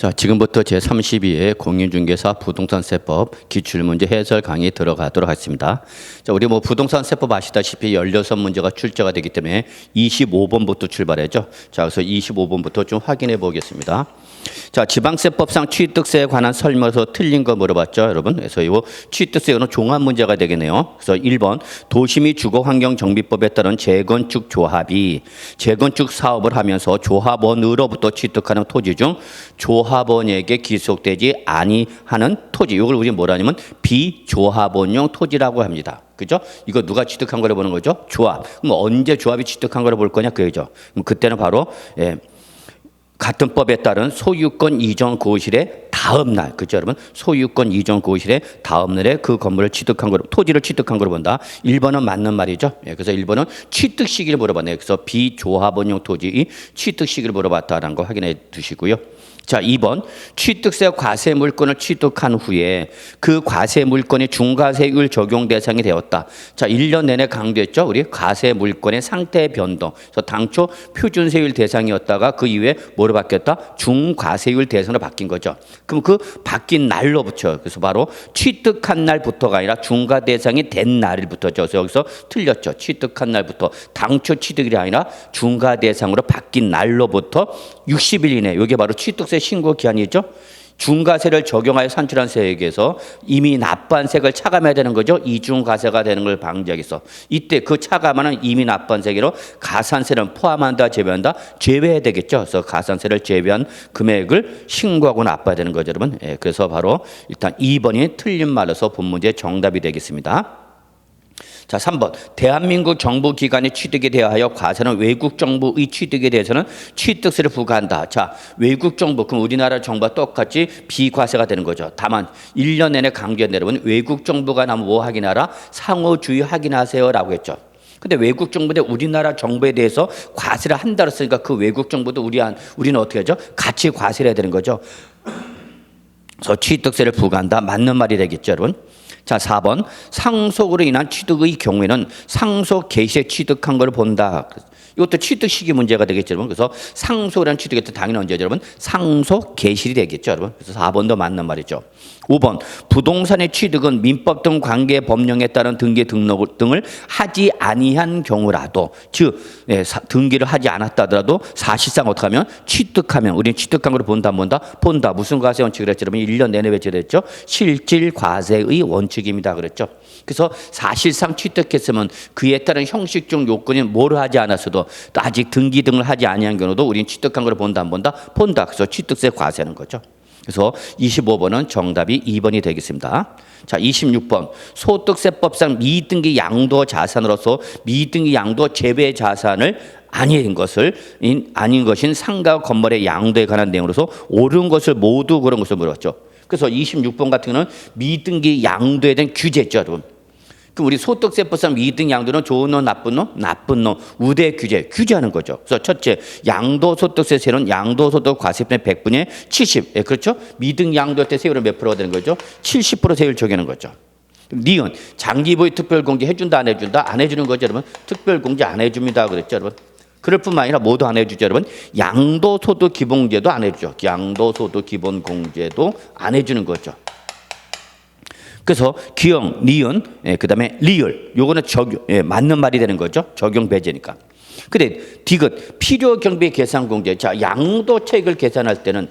자, 지금부터 제32회 공인중개사 부동산세법 기출문제 해설 강의 들어가도록 하겠습니다. 자, 우리 부동산 세법 아시다시피 16문제가 출제가 되기 때문에 25번부터 출발하죠. 자, 그래서 25번부터 좀 확인해 보겠습니다. 자, 지방세법상 취득세에 관한 설명서 틀린 거 물어봤죠, 여러분. 그래서 이 취득세는 종합 문제가 되겠네요. 그래서 1번 도시 주거환경정비법에 따른 재건축 조합이 재건축 사업을 하면서 조합원으로부터 취득하는 토지 중 조합원에게 기속되지 아니하는 토지, 이걸 우리 뭐라 하냐면 비조합원용 토지라고 합니다. 그죠? 이거 누가 취득한 거를 보는 거죠? 조합. 그럼 언제 조합이 취득한 거를 볼 거냐 그거죠. 그럼 그때는 바로 같은 법에 따른 소유권 이전 고실의 다음 날, 그죠, 여러분? 소유권 이전 고실의 다음 날에 그 건물을 취득한 거로, 토지를 취득한 거로 본다. 1번은 맞는 말이죠. 그래서 1번은 취득 시기를 물어봤네요. 그래서 비조합원용 토지 취득 시기를 물어봤다라는 거 확인해 두시고요. 자, 2번 취득세 과세 물권을 취득한 후에 그 과세 물권이 중과세율 적용 대상이 되었다. 자, 1년 내내 강조했죠. 우리 과세 물권의 상태 변동. 그래서 당초 표준세율 대상이었다가 그 이후에 뭐로 바뀌었다? 중과세율 대상으로 바뀐 거죠. 그럼 그 바뀐 날로부터, 그래서 바로 취득한 날부터가 아니라 중과 대상이 된 날부터죠. 그래서 여기서 틀렸죠. 취득한 날부터, 당초 취득이 아니라 중과 대상으로 바뀐 날로부터 60일 이내, 이게 바로 취득세 신고 기한이죠. 중과세를 적용하여 산출한 세액에서 이미 납부한 세액을 차감해야 되는 거죠. 이중과세가 되는 걸 방지하기 위해서. 이때 그 차감하는 이미 납부한 세액으로 가산세를 포함한다, 제외한다? 제외해야 되겠죠. 그래서 가산세를 제외한 금액을 신고하고 납부해야 되는 거죠, 여러분. 그래서 바로 일단 2번이 틀린 말로서 본 문제 정답이 되겠습니다. 자, 3번 대한민국 정부 기관이 취득에 대하여 과세는 외국 정부의 취득에 대해서는 취득세를 부과한다. 자, 외국 정부, 그럼 우리나라 정부와 똑같이 비과세가 되는 거죠. 다만 1년 내내 강조한 여러분, 외국 정부가 나면 뭐 확인하라? 상호주의 확인하세요라고 했죠. 근데 외국 정부인데 우리나라 정부에 대해서 과세를 한다고 했으니까 그 외국 정부도 우리는 어떻게 하죠? 같이 과세를 해야 되는 거죠. 그래서 취득세를 부과한다. 맞는 말이 되겠죠, 여러분. 자, 4번 상속으로 인한 취득의 경우에는 상속 개시에 취득한 걸 본다. 이것도 취득 시기 문제가 되겠죠, 여러분. 그래서 상속이라는 취득이 당연히 언제죠, 여러분? 상속 개시이 되겠죠, 여러분. 그래서 4번도 맞는 말이죠. 5번 부동산의 취득은 민법 등 관계 법령에 따른 등기 등록 등을 하지 아니한 경우라도, 즉 등기를 하지 않았다 하더라도 사실상 어떻게 하면 취득하면, 우리는 취득한 걸 본다. 무슨 과세 원칙을 했죠, 여러분? 1년 내내 외쳐냈죠. 실질 과세의 원칙입니다 그랬죠. 그래서 사실상 취득했으면 그에 따른 형식적 요건이 뭘 하지 않았어도 또 아직 등기 등을 하지 아니한 경우도 우리는 취득한 걸 본다. 그래서 취득세 과세하는 거죠. 그래서 25번은 정답이 2번이 되겠습니다. 자, 26번 소득세법상 미등기 양도 자산으로서 미등기 양도 제외 자산을 아닌 것인 상가 건물의 양도에 관한 내용으로서 옳은 것을 모두 그런 것을 물었죠. 그래서 26번 같은 경우는 미등기 양도에 대한 규제죠, 여러분. 그럼 우리 소득세법상 미등 양도는 좋은 놈, 나쁜 놈, 우대 규제하는 거죠. 그래서 첫째, 양도소득세 세율은 양도소득 과세분의 100분의 70. 그렇죠? 미등 양도 때 세율은 몇 프로가 되는 거죠? 70% 세율 적용하는 거죠. 니은, 장기보유 특별공제 해준다, 안 해준다? 안 해주는 거죠, 여러분. 특별공제 안 해줍니다. 그랬죠, 여러분. 그럴 뿐만 아니라 뭐도 안 해주죠, 여러분. 양도소득 기본공제도 안 해주죠. 양도소득 기본공제도 안 해주는 거죠. 그래서 기역, 니은, 그다음에 리을, 요거는 적용, 맞는 말이 되는 거죠. 적용 배제니까. 근데 디귿, 필요 경비 계산 공제. 자, 양도차익을 계산할 때는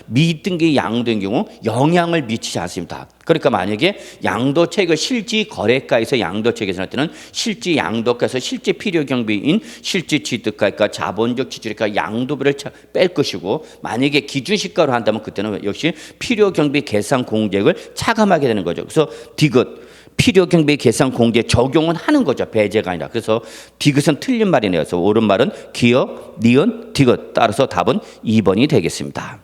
미등기 양도인 경우 영향을 미치지 않습니다. 그러니까 만약에 양도차익을 실지 거래가에서 양도차익 계산할 때는 실지 양도가에서 실제 필요 경비인 실지 취득가액과 자본적 지출액과 양도비를 뺄 것이고, 만약에 기준시가로 한다면 그때는 역시 필요 경비 계산 공제액을 차감하게 되는 거죠. 그래서 디귿, 필요 경비 계산 공제 적용은 하는 거죠. 배제가 아니라. 그래서 디귿은 틀린 말이네요. 그래서 옳은 말은 기역, 니은, 디귿. 따라서 답은 2번이 되겠습니다.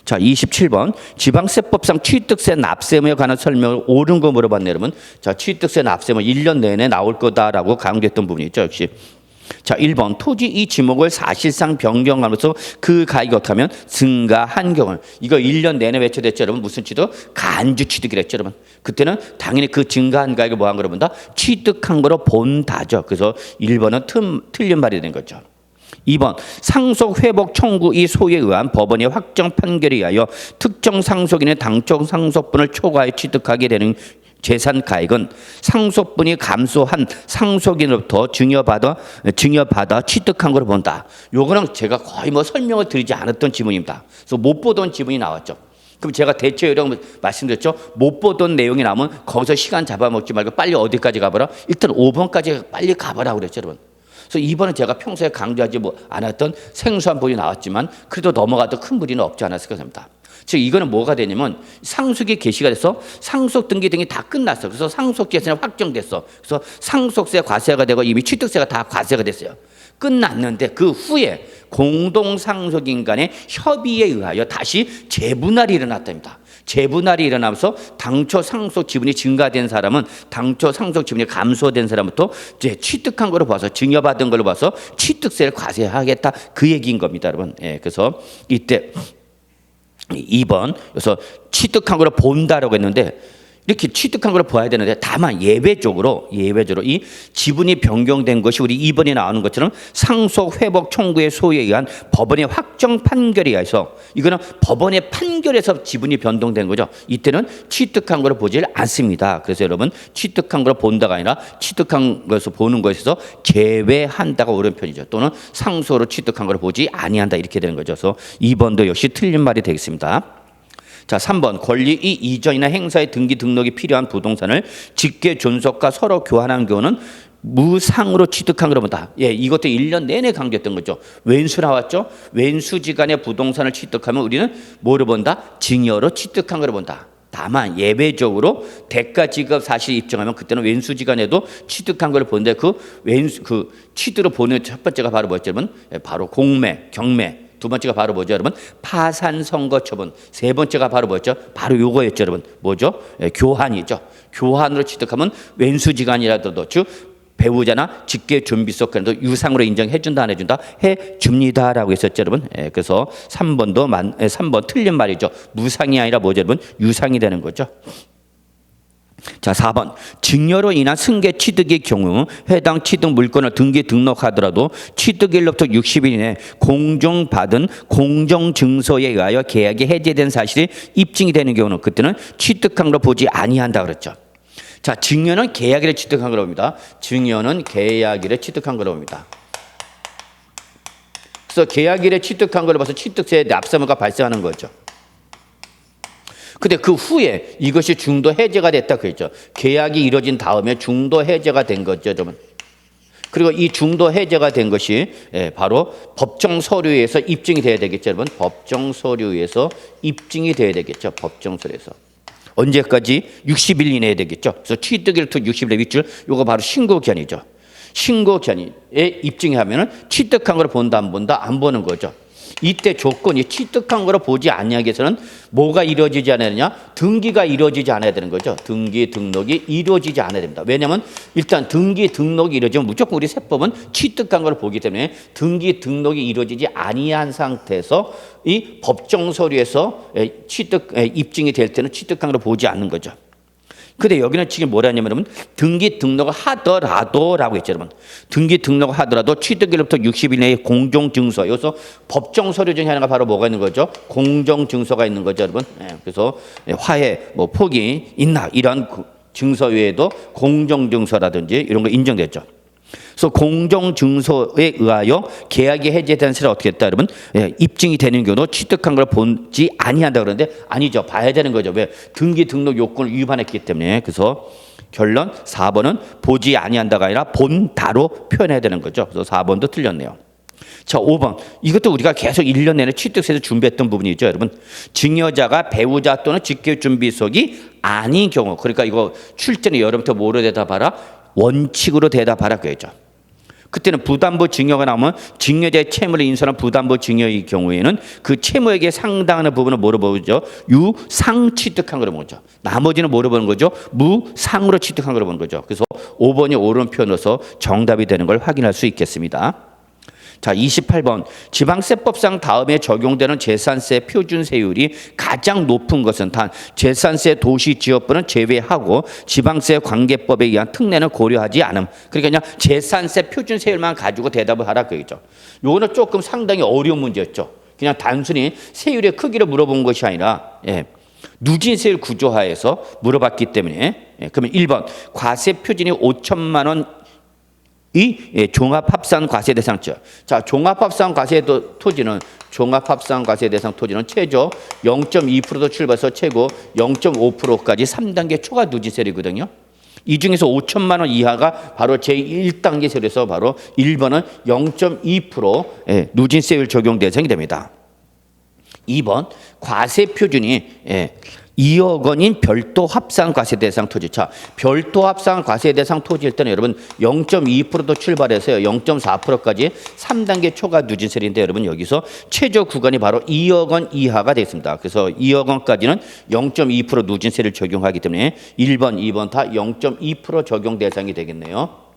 자, 27번 지방세법상 취득세 납세무에 관한 설명을 옳은 거 물어봤네요, 여러분. 자, 취득세 납세무 1년 내내 나올 거다라고 강조했던 부분이 있죠, 역시. 자, 1번 토지 이 지목을 사실상 변경하면서 그 가액이 어떻게 하면 증가한 경우, 이거 1년 내내 외쳐댔죠, 여러분. 무슨 취득? 간주 취득이랬죠, 여러분. 그때는 당연히 그 증가한 가액을 뭐 한 거로 본다? 취득한 거로 본다죠. 그래서 1번은 틀린 말이 된 거죠. 2번 상속 회복 청구 이 소유에 의한 법원의 확정 판결에 의하여 특정 상속인의 당초 상속분을 초과해 취득하게 되는 재산 가액은 상속분이 감소한 상속인으로부터 증여받아 취득한 걸로 본다. 요거는 제가 거의 뭐 설명을 드리지 않았던 지문입니다. 그래서 못 보던 지문이 나왔죠. 그럼 제가 대체 요령 말씀드렸죠. 못 보던 내용이 나오면 거기서 시간 잡아먹지 말고 빨리 어디까지 가봐라. 일단 5번까지 빨리 가봐라 그랬죠, 여러분. 그래서 2번은 제가 평소에 강조하지 않았던 생소한 부분이 나왔지만 그래도 넘어가도 큰 무리는 없지 않았을까 합니다. 즉 이거는 뭐가 되냐면 상속이 개시가 돼서 상속 등기 등이 다 끝났어. 그래서 상속 재산이 확정됐어. 그래서 상속세 과세가 되고 이미 취득세가 다 과세가 됐어요. 끝났는데 그 후에 공동상속인 간의 협의에 의하여 다시 재분할이 일어났답니다. 재분할이 일어나면서 당초 상속 지분이 증가된 사람은 당초 상속 지분이 감소된 사람부터 이제 취득한 걸로 봐서 증여받은 걸로 봐서 취득세를 과세하겠다 그 얘기인 겁니다, 여러분. 예, 그래서 이때 2번 그래서 취득한 걸로 본다라고 했는데 이렇게 취득한 걸 봐야 되는데 다만 예외적으로 이 지분이 변경된 것이 우리 2번에 나오는 것처럼 상속 회복 청구의 소유에 의한 법원의 확정 판결에 의해서 이거는 법원의 판결에서 지분이 변동된 거죠. 이때는 취득한 걸 보질 않습니다. 그래서 여러분 취득한 걸 본다가 아니라 취득한 것을 보는 것에서 제외한다가 옳은 편이죠. 또는 상속으로 취득한 걸 보지 아니한다 이렇게 되는 거죠. 그래서 2번도 역시 틀린 말이 되겠습니다. 자, 3번 권리 이전이나 행사의 등기 등록이 필요한 부동산을 직계 존속과 서로 교환한 경우는 무상으로 취득한 걸로 본다. 예, 이것도 1년 내내 강조했던 거죠. 왼수 나왔죠? 왼수지간의 부동산을 취득하면 우리는 뭐로 본다? 증여로 취득한 걸로 본다. 다만 예외적으로 대가 지급 사실 입증하면 그때는 왼수지간에도 취득한 걸 보는데 그 취득으로 보는 첫 번째가 바로 뭐였죠, 여러분? 예, 바로 공매, 경매. 두 번째가 바로 뭐죠, 여러분? 파산 선고 처분. 세 번째가 바로 뭐였죠? 바로 요거였죠, 여러분. 뭐죠? 예, 교환이죠. 교환으로 취득하면 왼수지간이라도 즉 배우자나 직계 준비소까지도 유상으로 인정해 준다 안 해준다? 해 줍니다라고 했었죠, 여러분. 예, 그래서 3번 틀린 말이죠. 무상이 아니라 뭐죠, 여러분? 유상이 되는 거죠. 자, 4번 증여로 인한 승계 취득의 경우 해당 취득 물건을 등기 등록하더라도 취득일로부터 60일 이내 공정받은 공정증서에 의하여 계약이 해제된 사실이 입증이 되는 경우는 그때는 취득한 걸로 보지 아니한다 그랬죠. 자, 증여는 계약일에 취득한 걸로 봅니다. 증여는 계약일에 취득한 걸로 봅니다. 그래서 계약일에 취득한 걸로 봐서 취득세에 납세물가 발생하는 거죠. 근데 그 후에 이것이 중도 해제가 됐다 그랬죠. 계약이 이루어진 다음에 중도 해제가 된 거죠, 여러분. 그리고 이 중도 해제가 된 것이 바로 법정 서류에서 입증이 돼야 되겠죠, 여러분. 법정 서류에서 입증이 돼야 되겠죠. 법정 서류에서. 언제까지? 60일 이내에 되겠죠. 그래서 취득일부터 60일의 윗줄, 이거 바로 신고기한이죠. 신고기한에 입증하면은 취득한 걸 본다, 안 본다, 안 보는 거죠. 이때 조건이 취득한 거로 보지 않냐기 위해서는 뭐가 이루어지지 않아야 되냐? 등기가 이루어지지 않아야 되는 거죠. 등기 등록이 이루어지지 않아야 됩니다. 왜냐하면 일단 등기 등록이 이루어지면 무조건 우리 세법은 취득한 걸 보기 때문에 등기 등록이 이루어지지 아니한 상태에서 이 법정 서류에서 입증이 될 때는 취득한 걸 보지 않는 거죠. 근데 여기는 지금 뭐라 하냐면 여러분 등기 등록을 하더라도라고 했죠, 여러분. 등기 등록을 하더라도 취득일로부터 60일 내에 공정증서. 여기서 법정 서류 중에 하나가 바로 뭐가 있는 거죠? 공정증서가 있는 거죠, 여러분. 예, 그래서 화해, 포기, 인락 이런 증서 외에도 공정증서라든지 이런 거 인정됐죠. 그래서 공정증서에 의하여 계약이 해제된 사실을 어떻게 했다, 여러분? 예, 입증이 되는 경우도 취득한 걸 보지 아니한다 그러는데 아니죠. 봐야 되는 거죠. 왜? 등기 등록 요건을 위반했기 때문에. 그래서 결론 4번은 보지 아니한다가 아니라 본다로 표현해야 되는 거죠. 그래서 4번도 틀렸네요. 자, 5번. 이것도 우리가 계속 1년 내내 취득세에서 준비했던 부분이죠, 여러분. 증여자가 배우자 또는 직계준비속이 아닌 경우. 그러니까 이거 출제는 여러분부터 뭐로 대답하라? 원칙으로 대답하라 그랬죠. 그때는 부담부 증여가 나오면 증여자의 채무를 인수한 부담부 증여의 경우에는 그 채무액에 상당하는 부분을 뭐로 보죠? 유상 취득한 거로 보죠. 나머지는 뭐로 보는 거죠? 무상으로 취득한 거로 보는 거죠. 그래서 5번이 옳은 표현으로서 정답이 되는 걸 확인할 수 있겠습니다. 자, 28번. 지방세법상 다음에 적용되는 재산세 표준세율이 가장 높은 것은 단 재산세 도시지역부는 제외하고 지방세 관계법에 의한 특례는 고려하지 않음. 그러니까 그냥 재산세 표준세율만 가지고 대답을 하라 그거죠. 요거는 조금 상당히 어려운 문제였죠. 그냥 단순히 세율의 크기를 물어본 것이 아니라 누진세율 구조하에서 물어봤기 때문에 그러면 1번 과세 표준이 5천만 원 이 종합합산 과세 대상죠. 자, 종합합산 과세 토지는 최저 0.2%도 출발해서 최고 0.5%까지 3단계 초과 누진세율이거든요. 이 중에서 5천만 원 이하가 바로 제1단계 세율에서 바로 1번은 0.2% 누진세율 적용 대상이 됩니다. 2번 과세 표준이 2억 원인 별도 합산 과세 대상 토지. 자, 별도 합산 과세 대상 토지일 때는 여러분 0.2%도 출발해서요. 0.4%까지 3단계 초과 누진세율인데 여러분 여기서 최저 구간이 바로 2억 원 이하가 되겠습니다. 그래서 2억 원까지는 0.2% 누진세를 적용하기 때문에 1번, 2번 다 0.2% 적용 대상이 되겠네요.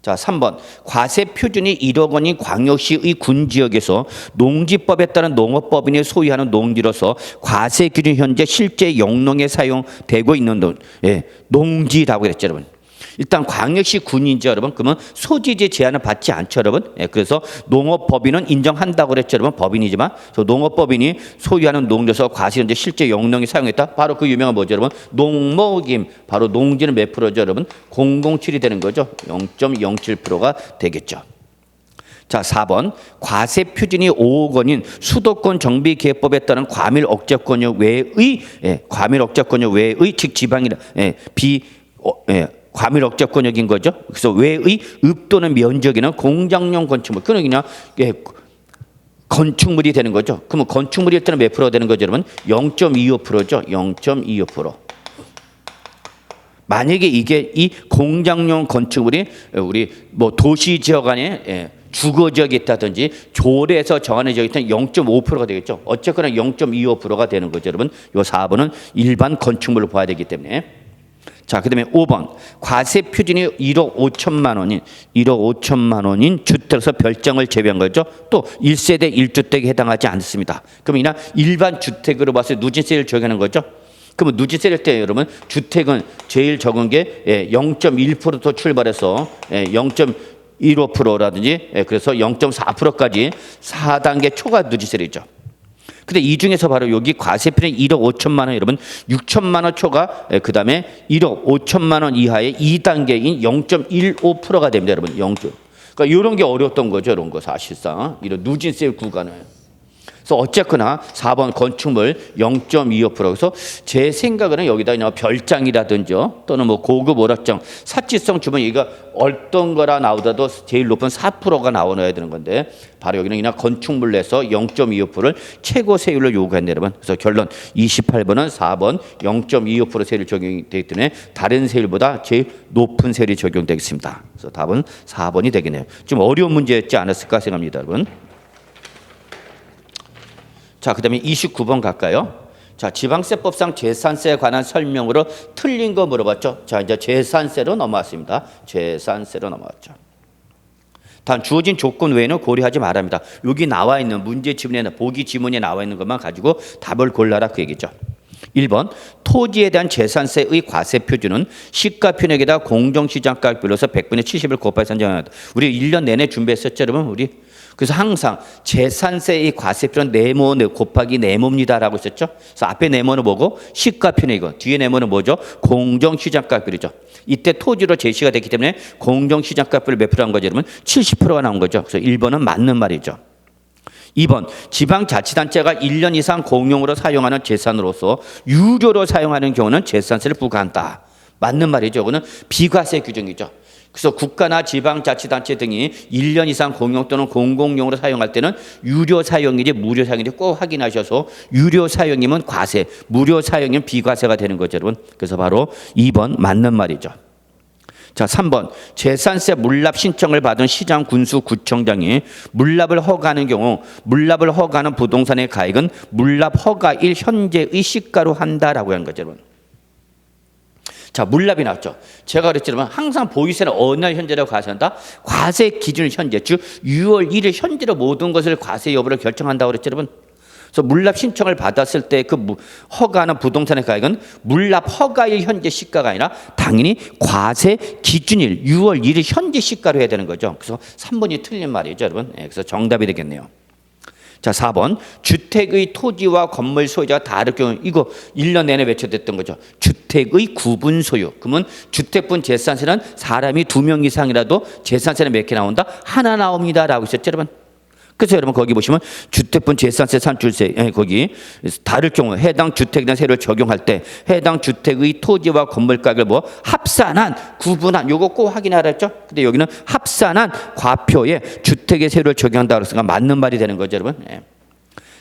자, 3번. 과세 표준이 1억 원인 광역시의 군지역에서 농지법에 따른 농업법인이 소유하는 농지로서 과세 기준 현재 실제 영농에 사용되고 있는 농지라고 그랬죠, 여러분. 일단 광역시 군인지 여러분, 그러면 소지지 제한을 받지 않죠, 여러분. 그래서 농업법인은 인정한다고 그랬죠, 여러분. 법인이지만 농업법인이 소유하는 농지에서 과세 현재 실제 영농에 사용했다. 바로 그 유명한 뭐죠, 여러분? 농목임. 바로 농지는 몇 프로죠, 여러분? 007이 되는 거죠. 0.07%가 되겠죠. 자, 4번. 과세 표준이 5억 원인 수도권 정비계획법에 따른 과밀 억제권역 외의 즉 지방이라 과밀 억제권역인 거죠. 그래서 외의 읍 또는 면적에는 공장용 건축물, 그냥 건축물이 되는 거죠. 그러면 건축물일 때는 몇 프로가 되는 거죠, 여러분? 0.25%죠. 0.25%. 만약에 이게 이 공장용 건축물이 우리 뭐 도시 지역 안에 주거 지역이 있다든지 조례에서 정하는 지역이 있다면 0.5%가 되겠죠. 어쨌거나 0.25%가 되는 거죠, 여러분. 요 4번은 일반 건축물로 봐야 되기 때문에. 자, 그다음에 5번. 과세 표준이 1억 5천만 원인 주택에서 별장을 제외한 거죠. 또 1세대 1주택에 해당하지 않습니다. 그러면 이나 일반 주택으로 봐서 누진세를 적용하는 거죠. 그러면 누진세일 때 여러분 주택은 제일 적은 게 0.1%도 출발해서 0.15%라든지 그래서 0.4%까지 4단계 초과 누진세이죠. 근데 이 중에서 바로 여기 과세표는 1억 5천만 원 여러분 6천만 원 초과 그다음에 1억 5천만 원 이하의 2단계인 0.15%가 됩니다, 여러분. 0. 그러니까 이런 게 어려웠던 거죠, 이런 거 사실상 이런 누진세 구간을. 그래서 어쨌거나 4번 건축물 0.25%. 그래서 제 생각에는 여기다 그냥 별장이라든지 또는 뭐 고급 오락장, 사치성 주변 얘기가 어떤 거라 나오더라도 제일 높은 4%가 나와야 되는 건데 바로 여기는 그냥 건축물 내서 0.25%를 최고 세율로 요구했네요, 여러분. 그래서 결론 28번은 4번 0.25% 세율 적용이 되기 때문에 다른 세율보다 제일 높은 세율이 적용되겠습니다. 그래서 답은 4번이 되겠네요. 좀 어려운 문제였지 않았을까 생각합니다, 여러분. 자, 그 다음에 29번 갈까요? 자, 지방세법상 재산세에 관한 설명으로 틀린 거 물어봤죠. 자, 이제 재산세로 넘어왔습니다. 재산세로 넘어왔죠. 단 주어진 조건 외에는 고려하지 말합니다. 여기 나와 있는 문제 지문에 보기 지문에 나와 있는 것만 가지고 답을 골라라 그 얘기죠. 1번 토지에 대한 재산세의 과세 표준은 시가평액에다 공정시장가격별로서 100분의 70을 곱하여 산정한다. 우리 1년 내내 준비했었죠, 여러분. 우리 그래서 항상 재산세의 과세표는 네모 곱하기 네모입니다라고 했었죠. 그래서 앞에 네모는 뭐고 시가평액이고 뒤에 네모는 뭐죠? 공정시장가격이죠. 이때 토지로 제시가 됐기 때문에 공정시장가격을 몇 프로 한 거죠, 여러분? 70%가 나온 거죠. 그래서 1번은 맞는 말이죠. 2번 지방자치단체가 1년 이상 공용으로 사용하는 재산으로서 유료로 사용하는 경우는 재산세를 부과한다. 맞는 말이죠. 그거는 비과세 규정이죠. 그래서 국가나 지방자치단체 등이 1년 이상 공용 또는 공공용으로 사용할 때는 유료 사용인지 무료 사용인지 꼭 확인하셔서 유료 사용이면 과세, 무료 사용이면 비과세가 되는 거죠, 여러분. 그래서 바로 2번 맞는 말이죠. 자, 3번 재산세 물납 신청을 받은 시장 군수 구청장이 물납을 허가하는 경우 물납을 허가하는 부동산의 가액은 물납 허가일 현재의 시가로 한다라고 한 거죠, 여러분. 자, 물납이 나왔죠. 제가 그랬지만 항상 보유세는 어느 날 현재라고 과세한다? 과세 기준 현재, 즉 6월 1일 현재로 모든 것을 과세 여부를 결정한다고 그랬죠, 여러분. 그래서 물납 신청을 받았을 때 그 허가하는 부동산의 가격은 물납 허가일 현재 시가가 아니라 당연히 과세 기준일 6월 1일 현재 시가로 해야 되는 거죠. 그래서 3번이 틀린 말이죠, 여러분. 그래서 정답이 되겠네요. 자, 4번. 주택의 토지와 건물 소유자가 다를 경우, 이거 1년 내내 외쳐댔던 거죠. 주택의 구분 소유. 그러면 주택분 재산세는 사람이 2명 이상이라도 재산세는 몇 개 나온다? 하나 나옵니다라고 했었죠, 여러분. 그래서 여러분 거기 보시면 주택분 재산세 산출세 거기 다를 경우 해당 주택에 대한 세율을 적용할 때 해당 주택의 토지와 건물 가격을 뭐 합산한 구분한 요거 꼭 확인하라 했죠. 근데 여기는 합산한 과표에 주택의 세율을 적용한다고 했으니까 맞는 말이 되는 거죠, 여러분. 예.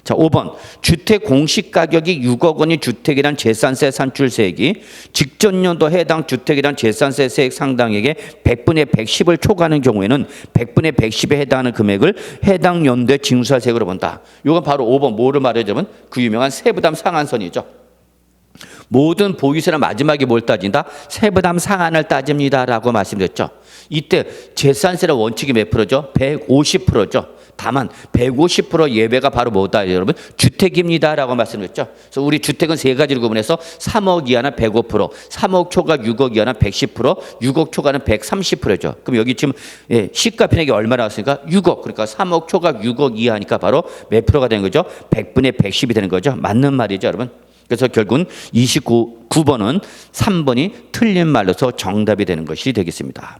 자, 5번. 주택 공시가격이 6억 원인 주택이란 재산세 산출세액이 직전 연도 해당 주택이란 재산세 세액 상당액의 100분의 110을 초과하는 경우에는 100분의 110에 해당하는 금액을 해당 연도에 징수할 세액으로 본다. 이건 바로 5번 뭐를 말하자면 그 유명한 세부담 상한선이죠. 모든 보유세는 마지막에 뭘 따진다? 세부담 상한을 따집니다라고 말씀드렸죠. 이때 재산세의 원칙이 몇 프로죠? 150%죠. 다만 150% 예외가 바로 뭐다, 여러분? 주택입니다라고 말씀드렸죠. 그래서 우리 주택은 세 가지로 구분해서 3억 이하는 105%, 3억 초과 6억 이하는 110%, 6억 초과는 130%죠. 그럼 여기 지금 시가 편액이 얼마 나왔습니까? 6억. 그러니까 3억 초과 6억 이하니까 바로 몇 프로가 되는 거죠? 100분의 110이 되는 거죠. 맞는 말이죠, 여러분. 그래서 결국은 9번은 3번이 틀린 말로서 정답이 되는 것이 되겠습니다.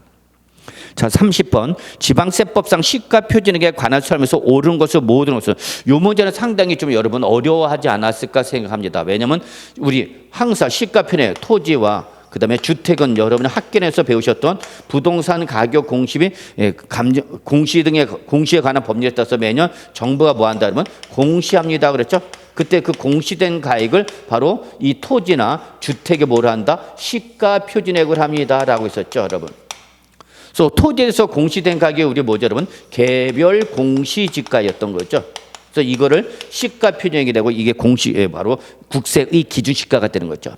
자, 30번. 지방세법상 시가 표준액에 관한 설명에서 옳은 것을 모든 것을. 이 문제는 상당히 좀 여러분 어려워하지 않았을까 생각합니다. 왜냐하면 우리 항상 시가 표준액 토지와 그다음에 주택은 여러분이 학교에서 배우셨던 부동산 가격 공시비 공시 등의 공시에 관한 법률에 따라서 매년 정부가 뭐 한다 그러면 공시합니다 그랬죠. 그때 그 공시된 가액을 바로 이 토지나 주택에 뭐라 한다? 시가 표준액을 합니다라고 했었죠, 여러분. 그래서 토지에서 공시된 가격이 우리 뭐죠, 여러분? 개별 공시지가였던 거죠. 그래서 이거를 시가 표준액이 되고 이게 바로 국세의 기준 시가가 되는 거죠.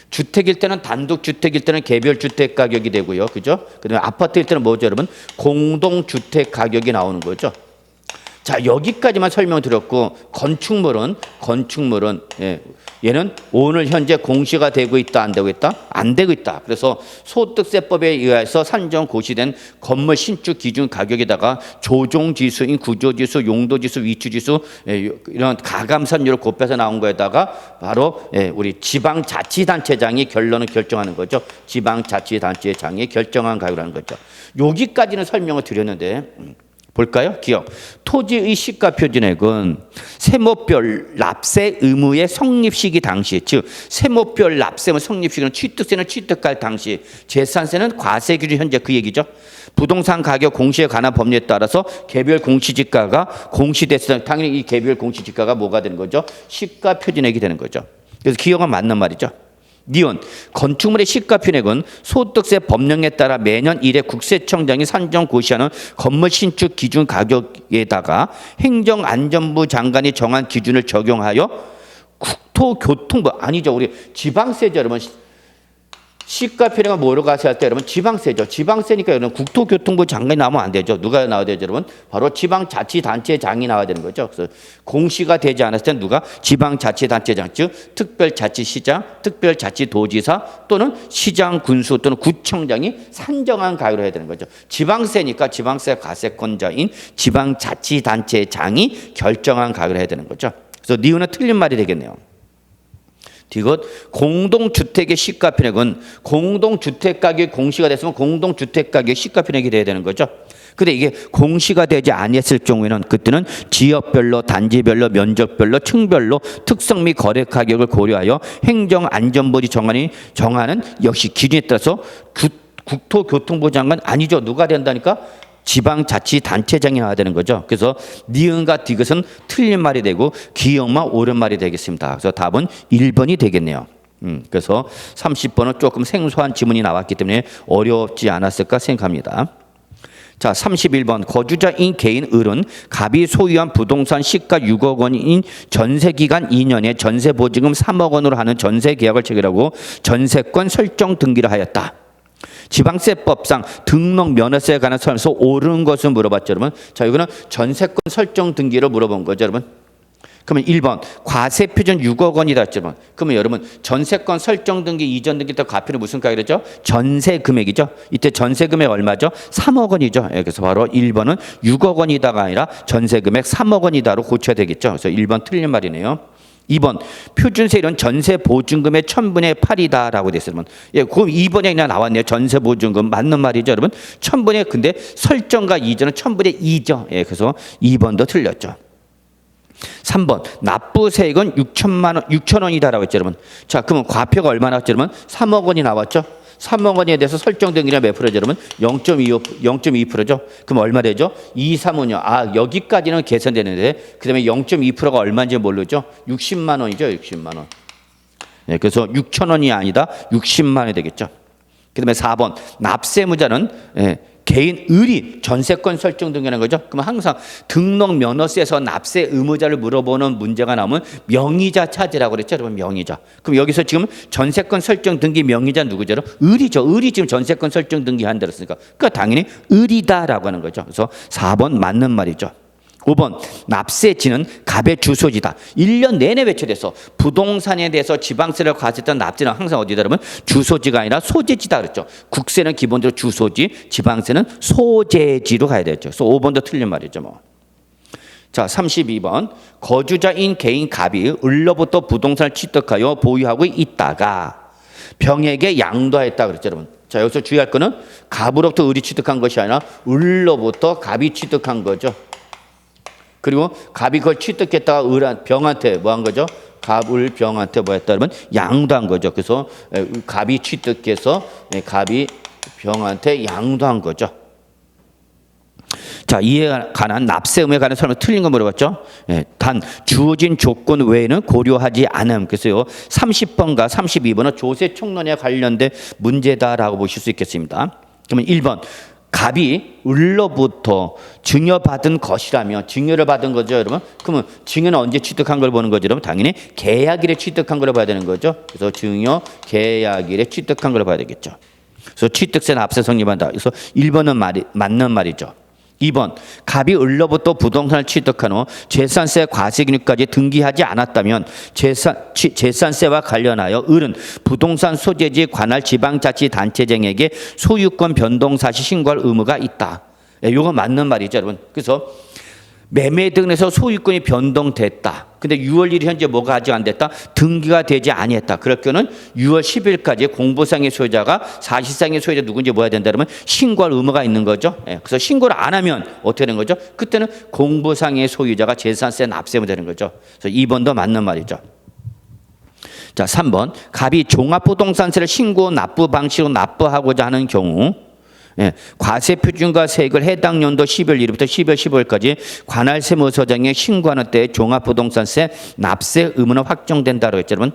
주택일 때는 단독 주택일 때는 개별 주택 가격이 되고요, 그죠? 그다음에 아파트일 때는 뭐죠, 여러분? 공동 주택 가격이 나오는 거죠. 자, 여기까지만 설명드렸고 건축물은 얘는 오늘 현재 공시가 되고 있다, 안 되고 있다? 안 되고 있다. 그래서 소득세법에 의해서 산정 고시된 건물 신축 기준 가격에다가 조종지수인 구조지수, 용도지수, 위치지수 이런 가감산율을 곱해서 나온 거에다가 바로 우리 지방자치단체장이 결론을 결정하는 거죠. 지방자치단체장이 결정한 가격이라는 거죠. 여기까지는 설명을 드렸는데 볼까요? 기억. 토지의 시가 표준액은 세목별 납세 의무의 성립 시기 당시, 즉 세목별 납세의 성립 시기는 취득세는 취득할 당시, 재산세는 과세 기준 현재 그 얘기죠. 부동산 가격 공시에 관한 법률에 따라서 개별 공시지가가 공시됐을 때 당연히 이 개별 공시지가가 뭐가 되는 거죠? 시가 표준액이 되는 거죠. 그래서 기억은 맞는 말이죠. 니은 건축물의 시가 표준액은 소득세 법령에 따라 매년 1회 국세청장이 산정 고시하는 건물 신축 기준 가격에다가 행정안전부 장관이 정한 기준을 적용하여 국토교통부 아니죠, 우리 지방세죠, 여러분. 시가 표준액은 뭐로 과세할 때 여러분 지방세죠. 지방세니까 여러분 국토교통부 장관이 나오면 안 되죠. 누가 나와야 되죠, 여러분? 바로 지방자치단체장이 나와야 되는 거죠. 그래서 공시가 되지 않았을 때 누가 지방자치단체장, 즉 특별자치시장, 특별자치도지사 또는 시장 군수 또는 구청장이 산정한 가격으로 해야 되는 거죠. 지방세니까 지방세 과세권자인 지방자치단체장이 결정한 가격으로 해야 되는 거죠. 그래서 니은은 틀린 말이 되겠네요. 이것 공동주택의 시가 표준액은 공동주택 가격 공시가 됐으면 공동주택 가격 시가 표준액이 돼야 되는 거죠. 근데 이게 공시가 되지 아니했을 경우에는 그때는 지역별로, 단지별로, 면적별로, 층별로 특성 및 거래 가격을 고려하여 행정안전부이 정하는 역시 기준에 따라서 국토교통부 장관 아니죠. 누가 된다니까? 지방자치단체장이 나와야 되는 거죠. 그래서 니은과 디귿은 틀린 말이 되고 기역만 옳은 말이 되겠습니다. 그래서 답은 1번이 되겠네요. 그래서 30번은 조금 생소한 지문이 나왔기 때문에 어렵지 않았을까 생각합니다. 자, 31번 거주자인 개인 을은 갑이 소유한 부동산 시가 6억 원인 전세기간 2년에 전세보증금 3억 원으로 하는 전세계약을 체결하고 전세권 설정 등기를 하였다. 지방세법상 등록 면허세에 관한 설명서 옳은 것을 물어봤죠, 여러분. 자, 이거는 전세권 설정 등기를 물어본 거죠, 여러분. 그러면 1번 과세 표준 6억 원이다 했죠, 여러분. 그러면 여러분 전세권 설정 등기 이전 등기 때 과표는 무슨 가격이죠? 전세 금액이죠. 이때 전세 금액 얼마죠? 3억 원이죠. 그래서 바로 1번은 6억 원이다가 아니라 전세 금액 3억 원이다로 고쳐야 되겠죠. 그래서 1번 틀린 말이네요. 2번 표준세율은 전세 보증금의 1000분의 8이다라고 됐어요. 예, 그럼 2번에 그냥 나왔네요. 전세 보증금 맞는 말이죠, 여러분. 1000분의 근데 설정과 이전은 1000분의 2죠. 예, 그래서 2번도 틀렸죠. 3번 납부세액은 6천 원이다라고 했죠, 여러분. 자, 그러면 과표가 얼마 나왔죠, 여러분? 3억 원이 나왔죠. 3억 원에 대해서 설정된 게 몇 프로죠, 여러분? 0.2%죠. 그럼 얼마 되죠? 2, 3, 5년. 아, 여기까지는 계산되는데 그다음에 0.2%가 얼마인지 모르죠? 60만 원이죠, 60만 원. 네, 그래서 6천 원이 아니다 60만 원이 되겠죠. 그다음에 4번 납세무자는 개인 을이 전세권 설정 등기하는 거죠. 그럼 항상 등록 면허세에서 납세 의무자를 물어보는 문제가 나오면 명의자 찾으라고 그랬죠, 여러분. 명의자. 그럼 여기서 지금 전세권 설정 등기 명의자 누구죠? 을이죠. 을이 지금 전세권 설정 등기 한다고 했으니까 그러니까 당연히 을이다라고 하는 거죠. 그래서 4번 맞는 말이죠. 5번 납세지는 갑의 주소지다. 1년 내내 외쳐돼서 부동산에 대해서 지방세를 과세했던 납세는 항상 어디다 그러면 주소지가 아니라 소재지다 그랬죠. 국세는 기본적으로 주소지, 지방세는 소재지로 가야 되죠. 그래서 5번도 틀린 말이죠, 뭐. 자, 32번 거주자인 개인 갑이 을로부터 부동산을 취득하여 보유하고 있다가 병에게 양도하였다 그랬죠, 여러분. 자, 여기서 주의할 거는 갑으로부터 을이 취득한 것이 아니라 을로부터 갑이 취득한 거죠. 그리고 갑이 그걸 취득했다가 병한테 뭐 한 거죠? 갑을 병한테 뭐 했다 그러면 양도한 거죠. 그래서 갑이 취득해서 갑이 병한테 양도한 거죠. 자, 이에 관한 납세 의무에 관한 설명 틀린 거 물어봤죠? 단 주어진 조건 외에는 고려하지 않음. 그래서요 30번과 32번은 조세 총론에 관련된 문제다라고 보실 수 있겠습니다. 그러면 1번 갑이 을로부터 증여받은 것이라면 증여를 받은 거죠, 여러분. 그러면 증여는 언제 취득한 걸 보는 거죠, 여러분? 당연히 계약일에 취득한 걸 봐야 되는 거죠. 그래서 증여 계약일에 취득한 걸 봐야 되겠죠. 그래서 취득세 납세 성립한다. 그래서 1번은 맞는 말이죠. 2번 갑이 을로부터 부동산을 취득한 후 재산세 과세기준까지 등기하지 않았다면 재산세와 관련하여 을은 부동산 소재지 관할 지방자치단체장에게 소유권 변동 사실 신고할 의무가 있다. 이거 맞는 말이죠, 여러분. 그래서 매매 등에서 소유권이 변동됐다. 근데 6월 1일 현재 뭐가 아직 안 됐다? 등기가 되지 아니했다. 그럴 경우는 6월 10일까지 공부상의 소유자가 사실상의 소유자 누군지 뭐 해야 된다 그러면 신고할 의무가 있는 거죠. 그래서 신고를 안 하면 어떻게 되는 거죠? 그때는 공부상의 소유자가 재산세 납세면 되는 거죠. 그래서 2번도 맞는 말이죠. 자, 3번 갑이 종합부동산세를 신고 납부 방식으로 납부하고자 하는 경우 과세 표준과 세액을 해당 연도 12월 1일부터 12월 15일까지 관할 세무서장에 신고하는 때 종합부동산세 납세 의무는 확정된다고 했죠, 여러분.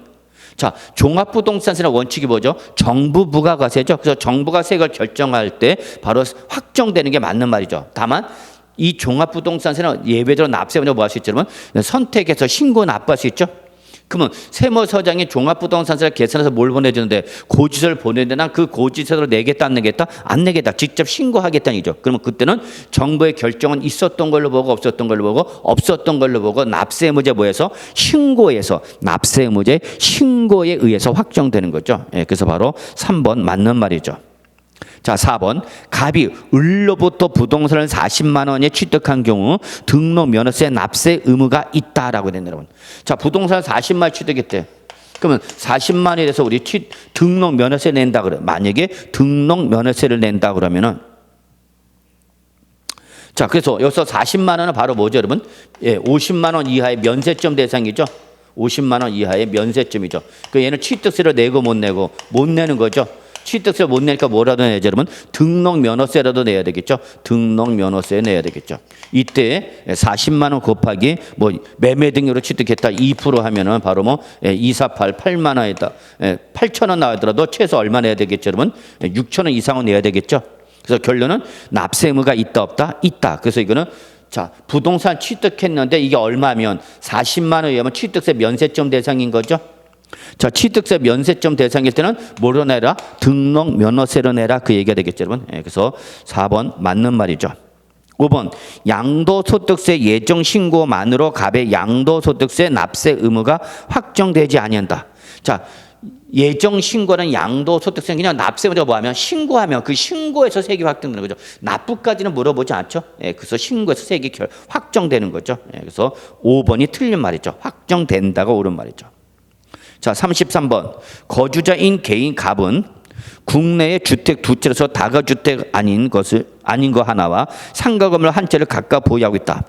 자, 종합부동산세는 원칙이 뭐죠? 정부 부가과세죠. 그래서 정부가 세액을 결정할 때 바로 확정되는 게 맞는 말이죠. 다만 이 종합부동산세는 예외적으로 납세의무를 뭐 할 수 있죠, 여러분? 선택해서 신고 납부할 수 있죠. 그러면 세무서장이 종합부동산세를 계산해서 뭘 보내주는데 고지서를 보내는데 난 그 고지서를 내겠다 안 내겠다? 안 내겠다. 직접 신고하겠다는 얘기죠. 그러면 그때는 정부의 결정은 있었던 걸로 보고 없었던 걸로 보고 없었던 걸로 보고 납세의무제 뭐해서 신고에서 납세의무제 신고에 의해서 확정되는 거죠. 그래서 바로 3번 맞는 말이죠. 자, 4번 갑이 을로부터 부동산을 40만 원에 취득한 경우 등록 면허세 납세 의무가 있다라고 되는 여러분. 자, 부동산 40만 원 취득했대. 그러면 40만 원에 대해서 우리 등록 면허세 낸다 그래. 만약에 등록 면허세를 낸다 그러면은 자, 그래서 여기서 40만 원은 바로 뭐죠, 여러분? 50만 원 이하의 면세점 대상이죠. 50만 원 이하의 면세점이죠. 그 얘는 취득세를 내고 못 내고 못 내는 거죠. 취득세 못 내니까 뭐라도 내야죠, 여러분? 등록 면허세라도 내야 되겠죠. 등록 면허세 내야 되겠죠. 이때 40만 원 곱하기 뭐 매매 등으로 취득했다 2% 하면은 바로 뭐 248, 8만 원에다 8천 원 나오더라도 최소 얼마 내야 되겠죠, 여러분? 6천 원 이상은 내야 되겠죠. 그래서 결론은 납세 의무가 있다 없다? 있다. 그래서 이거는 자, 부동산 취득했는데 이게 얼마면 40만 원에 의하면 취득세 면세점 대상인 거죠. 자, 취득세 면세점 대상일 때는 뭐로 내라? 등록 면허세로 내라. 그 얘기가 되겠죠, 여러분. 그래서 4번 맞는 말이죠. 5번 양도소득세 예정 신고만으로 갑의 양도소득세 납세 의무가 확정되지 아니한다. 자, 예정 신고는 양도소득세 그냥 납세의무가 뭐하면 신고하면 그 신고에서 세액이 확정되는 거죠. 납부까지는 물어보지 않죠. 그래서 신고에서 세액이 확정되는 거죠. 그래서 5번이 틀린 말이죠. 확정된다가 옳은 말이죠. 자, 33번 거주자인 개인 갑은 국내의 주택 두 채로서 다가주택 아닌 거 하나와 상가 건물 한 채를 각각 보유하고 있다.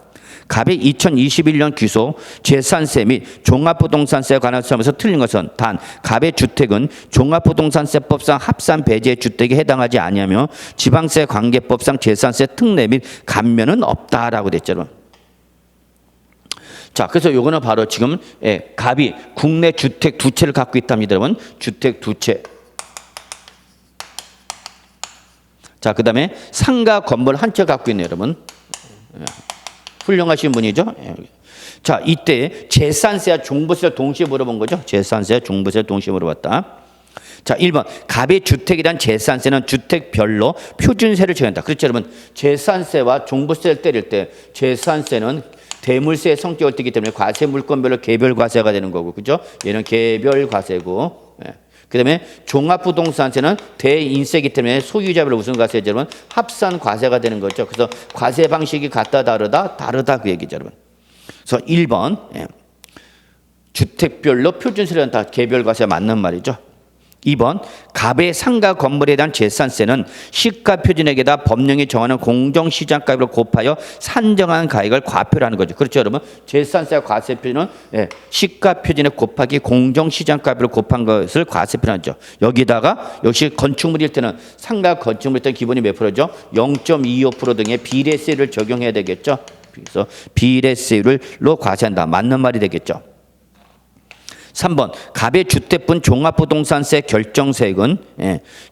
갑의 2021년 귀소 재산세 및 종합부동산세에 관한 시험에서 틀린 것은 단 갑의 주택은 종합부동산세법상 합산 배제 주택에 해당하지 아니하며 지방세 관계법상 재산세 특례 및 감면은 없다라고 됐죠. 자, 그래서 요거는 바로 지금 갑이 국내 주택 두 채를 갖고 있답니다, 여러분. 주택 두 채. 자, 그다음에 상가 건물 한 채 갖고 있네요, 여러분. 훌륭하신 분이죠. 자, 이때 재산세와 종부세를 동시에 물어본 거죠. 재산세와 종부세를 동시에 물어봤다. 자, 1번 갑의 주택에 대한 재산세는 주택별로 표준세를 정한다. 그렇죠, 여러분. 재산세와 종부세를 때릴 때 재산세는 대물세의 성격을 띠기 때문에 과세 물건별로 개별 과세가 되는 거고, 그죠? 얘는 개별 과세고. 그다음에 종합부동산세는 대인세이기 때문에 소유자별로 무슨 과세죠, 여러분? 합산 과세가 되는 거죠. 그래서 과세 방식이 같다 다르다 그 얘기죠, 여러분. 그래서 1번 주택별로 표준세를 한다. 개별 과세가 맞는 말이죠. 2번 갑의 상가 건물에 대한 재산세는 시가 표준액에다 법령이 정하는 공정시장가액으로 곱하여 산정한 가액을 과표라는 거죠. 그렇죠, 여러분? 재산세와 과세표는 시가 표준액 곱하기 공정시장가액으로 곱한 것을 과세표라죠. 여기다가 역시 건축물일 때는 상가 건축물일 때는 기본이 몇 프로죠? 0.25% 등의 비례세를 적용해야 되겠죠. 그래서 비례세율로 과세한다. 맞는 말이 되겠죠. 3번 갑의 주택분 종합부동산세 결정세액은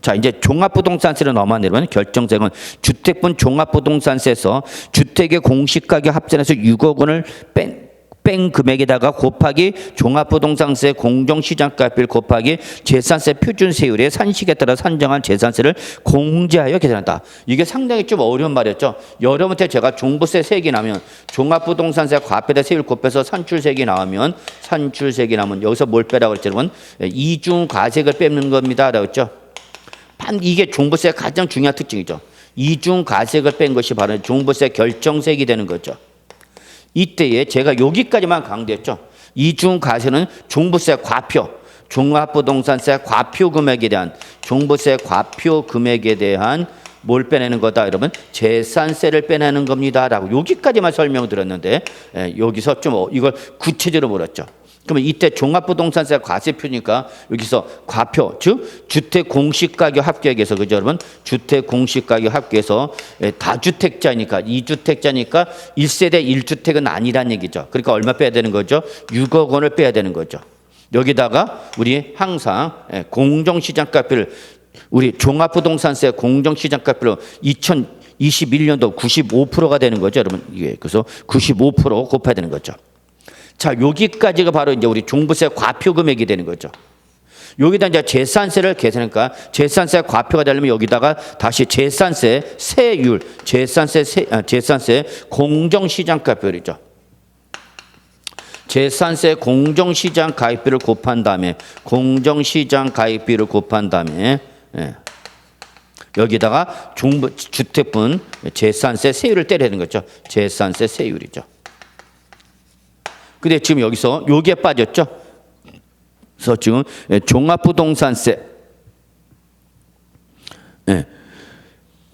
자, 이제 종합부동산세를 넘어가면 결정세액은 주택분 종합부동산세에서 주택의 공시가격 합산해서 6억 원을 뺀 금액에다가 곱하기 종합부동산세 공정시장가액 곱하기 재산세 표준세율의 산식에 따라 산정한 재산세를 공제하여 계산한다. 이게 상당히 좀 어려운 말이었죠. 여러분한테 제가 종부세 세액이 나면 종합부동산세 과표에다 세율 곱해서 산출세액이 나오면 여기서 뭘 빼라고 그랬죠, 여러분? 이중과세액을 빼는 겁니다 라고 했죠. 이게 종부세의 가장 중요한 특징이죠. 이중과세액을 뺀 것이 바로 종부세 결정세액이 되는 거죠. 이때에 제가 여기까지만 강조했죠. 이중과세는 종부세 과표, 종합부동산세 과표 금액에 대한 종부세 과표 금액에 대한 뭘 빼내는 거다, 여러분? 재산세를 빼내는 겁니다라고 여기까지만 설명을 드렸는데 여기서 좀 이걸 구체적으로 물었죠. 그러면 이때 종합부동산세 과세표니까 여기서 과표, 즉 주택 공시가격 합계액에서, 그죠, 여러분? 주택 공시가격 합계에서 다주택자니까 2주택자니까 1세대 1주택은 아니란 얘기죠. 그러니까 얼마 빼야 되는 거죠? 6억 원을 빼야 되는 거죠. 여기다가 우리 항상 공정시장가표를 우리 종합부동산세 공정시장가표로 2021년도 95%가 되는 거죠, 여러분. 이게 그래서 95% 곱해야 되는 거죠. 자, 여기까지가 바로 이제 우리 종부세 과표 금액이 되는 거죠. 여기다 이제 재산세를 계산하니까 재산세 과표가 되려면 여기다가 다시 재산세 세율, 재산세 공정시장가표이죠. 재산세 공정시장 가입비를 곱한 다음에 여기다가 주택분 재산세 세율을 때리는 거죠. 재산세 세율이죠. 근데 지금 여기서 요게 빠졌죠. 그래서 지금 종합부동산세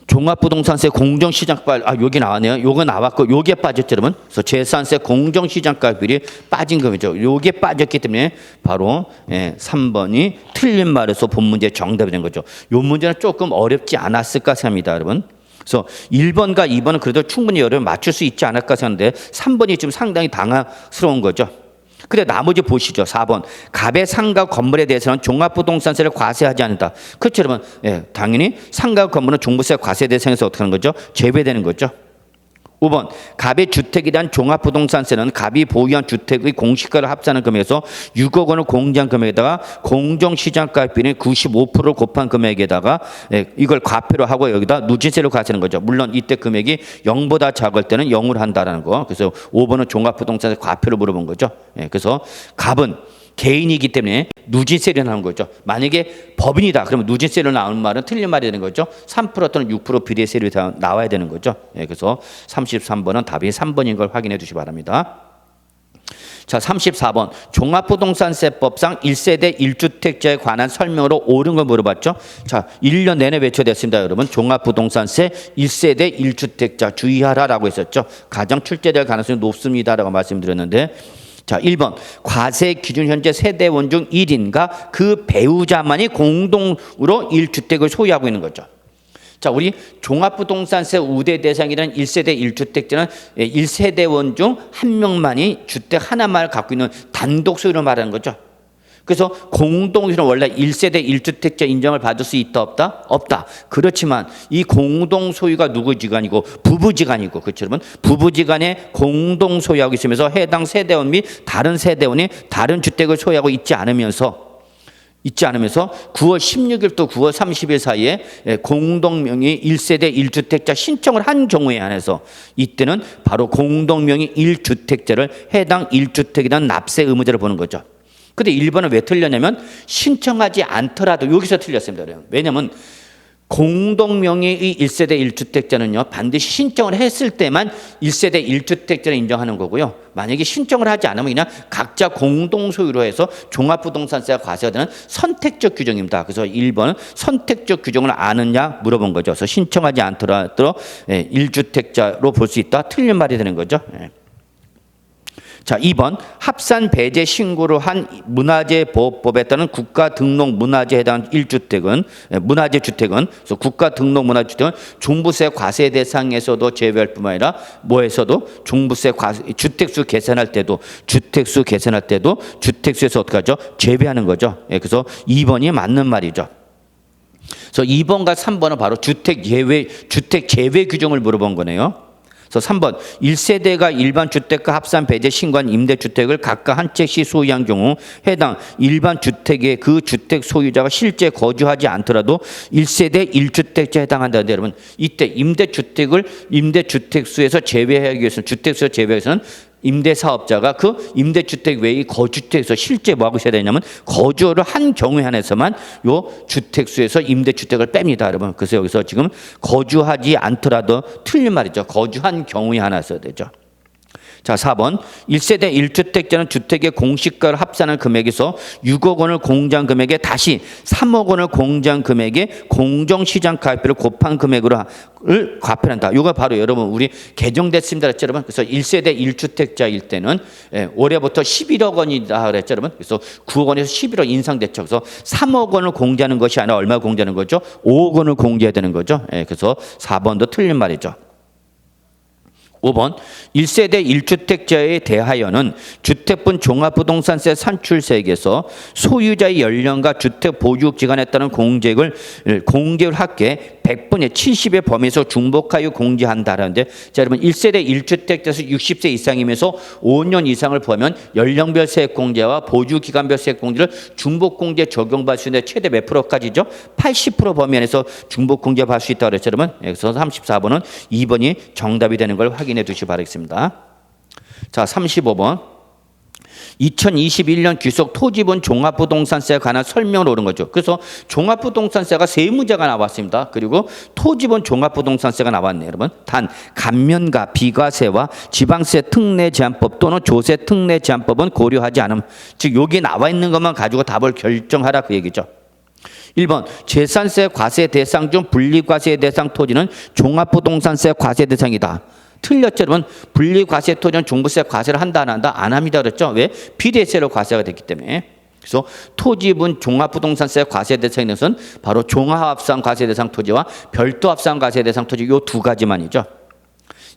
종합부동산세 공정시장가 여기 나왔네요. 요거 나왔고 요게 빠졌죠, 여러분. 그래서 재산세 공정시장가율이 빠진 겁니다. 요게 빠졌기 때문에 바로 3번이 틀린 말에서 본 문제 정답이 된 거죠. 요 문제는 조금 어렵지 않았을까 생각합니다, 여러분. 그래서 1번과 2번은 그래도 충분히 여러분 맞출 수 있지 않을까 생각하는데 3번이 지금 상당히 당황스러운 거죠. 근데 나머지 보시죠. 4번. 갑의 상가 건물에 대해서는 종합부동산세를 과세하지 않는다. 그렇죠, 여러분. 예, 당연히 상가 건물은 종부세 과세 대상에서 어떻게 하는 거죠? 제외되는 거죠. 5번. 갑의 주택에 대한 종합부동산세는 갑이 보유한 주택의 공시가를 합산한 금액에서 6억 원을 공제한 금액에다가 공정시장가 비율의 95%를 곱한 금액에다가 이걸 과표로 하고 여기다 누진세를 과세하는 거죠. 물론 이때 금액이 0보다 작을 때는 0으로 한다라는 거. 그래서 5번은 종합부동산세 과표를 물어본 거죠. 그래서 갑은 개인이기 때문에 누진세를 나오는 거죠. 만약에 법인이다 그러면 누진세를 나오는 말은 틀린 말이 되는 거죠. 3% 또는 6% 비례 세율이 나와야 되는 거죠. 그래서 33번은 답이 3번인 걸 확인해 주시기 바랍니다. 자, 34번. 종합부동산세법상 1세대 1주택자에 관한 설명으로 옳은 걸 물어봤죠. 자, 1년 내내 외쳐냈습니다, 여러분. 종합부동산세 1세대 1주택자 주의하라라고 했었죠. 가장 출제될 가능성이 높습니다라고 말씀드렸는데, 자, 1번. 과세 기준 현재 세대원 중 1인과 그 배우자만이 공동으로 1주택을 소유하고 있는 거죠. 자, 우리 종합부동산세 우대 대상이라는 1세대 1주택자는 1세대원 중 한 명만이 주택 하나만을 갖고 있는 단독 소유를 말하는 거죠. 그래서 공동소유는 원래 1세대 1주택자 인정을 받을 수 있다 없다? 없다. 그렇지만 이 공동소유가 누구지간이고 부부지간이고, 그렇죠 여러분? 부부지간에 공동소유하고 있으면서 해당 세대원 및 다른 세대원이 다른 주택을 소유하고 있지 않으면서 9월 16일부터 9월 30일 사이에 공동명의 1세대 1주택자 신청을 한 경우에 한해서 이때는 바로 공동명의 1주택자를 해당 1주택이라는 납세 의무자를 보는 거죠. 근데 1번은 왜 틀렸냐면 신청하지 않더라도 여기서 틀렸습니다. 왜냐하면 공동명의의 1세대 1주택자는요 반드시 신청을 했을 때만 1세대 1주택자를 인정하는 거고요. 만약에 신청을 하지 않으면 그냥 각자 공동소유로 해서 종합부동산세가 과세가 되는 선택적 규정입니다. 그래서 1번은 선택적 규정을 아느냐 물어본 거죠. 그래서 신청하지 않더라도 1주택자로 볼 수 있다. 틀린 말이 되는 거죠. 자, 2번. 합산 배제 신고를 한 문화재보호법에 따른 국가 등록 문화재에 해당하는 1주택은 문화재 주택은 그래서 국가 등록 문화주택은 종부세 과세 대상에서도 제외할 뿐만 아니라 뭐에서도 종부세 과세 주택수 계산할 때도 주택수에서 어떻게 하죠? 제외하는 거죠. 그래서 2번이 맞는 말이죠. 그래서 2번과 3번은 바로 주택 제외 규정을 물어본 거네요. 그래서 3번 1세대가 일반 주택과 합산 배제 신고한 임대주택을 각각 한 채씩 소유한 경우 해당 일반 주택의 그 주택 소유자가 실제 거주하지 않더라도 1세대 1주택자에 해당한다는데, 여러분 이때 임대주택수에서 제외하기 위해서는 주택수에서 제외하기 위해서는 임대사업자가 그 임대주택 외의 거주택에서 실제 뭐하고 있어야 되냐면 거주를 한 경우에 한해서만 요 주택수에서 임대주택을 뺍니다, 여러분. 그래서 여기서 지금 거주하지 않더라도 틀린 말이죠. 거주한 경우에 하나 써야 되죠. 자, 4번 1세대 1주택자는 주택의 공시가를 합산한 금액에서 6억 원을 공제한 금액에 다시 3억 원을 공제한 금액에 공정시장가액비를 곱한 금액으로 과표한다. 이거 바로 여러분 우리 개정됐습니다 그랬죠, 여러분. 그래서 1세대 1주택자일 때는 올해부터 11억 원이다 그랬죠, 여러분. 그래서 9억 원에서 11억 인상됐죠. 그래서 3억 원을 공제하는 것이 아니라 얼마 공제하는 거죠? 5억 원을 공제해야 되는 거죠. 그래서 4번도 틀린 말이죠. 5번 1세대 1주택자에 대하여는 주택분 종합부동산세 산출세액에서 소유자의 연령과 주택 보유기간에 따른 공제를 합계 100분의 70의 범위에서 중복하여 공제한다라는데, 자 여러분 1세대 1주택자에서 60세 이상이면서 5년 이상을 포함하면 연령별 세액공제와 보유기간별 세액공제를 중복공제 적용받을 수 있는데 최대 몇 프로까지죠? 80% 범위 안에서 중복공제 받을 수 있다고 그랬죠, 여러분. 그래서 34번은 2번이 정답이 되는 걸 확인해 두시기 바라겠습니다. 자, 35번 2021년 귀속 토지분 종합부동산세에 관한 설명을 오른 거죠. 그래서 종합부동산세가 세 문제가 나왔습니다. 그리고 토지분 종합부동산세가 나왔네요, 여러분. 단 감면과 비과세와 지방세 특례 제한법 또는 조세 특례 제한법은 고려하지 않음. 즉 여기 나와 있는 것만 가지고 답을 결정하라 그 얘기죠. 1번 재산세 과세 대상 중 분리과세 대상 토지는 종합부동산세 과세 대상이다. 틀렸죠, 여러분. 분리과세 토지는 종부세 과세를 한다 안 한다? 안 합니다 그랬죠. 왜? 비례세로 과세가 됐기 때문에. 그래서 토지분 종합부동산세 과세 대상인 것은 바로 종합합산 과세 대상 토지와 별도 합산 과세 대상 토지 요 두 가지만이죠.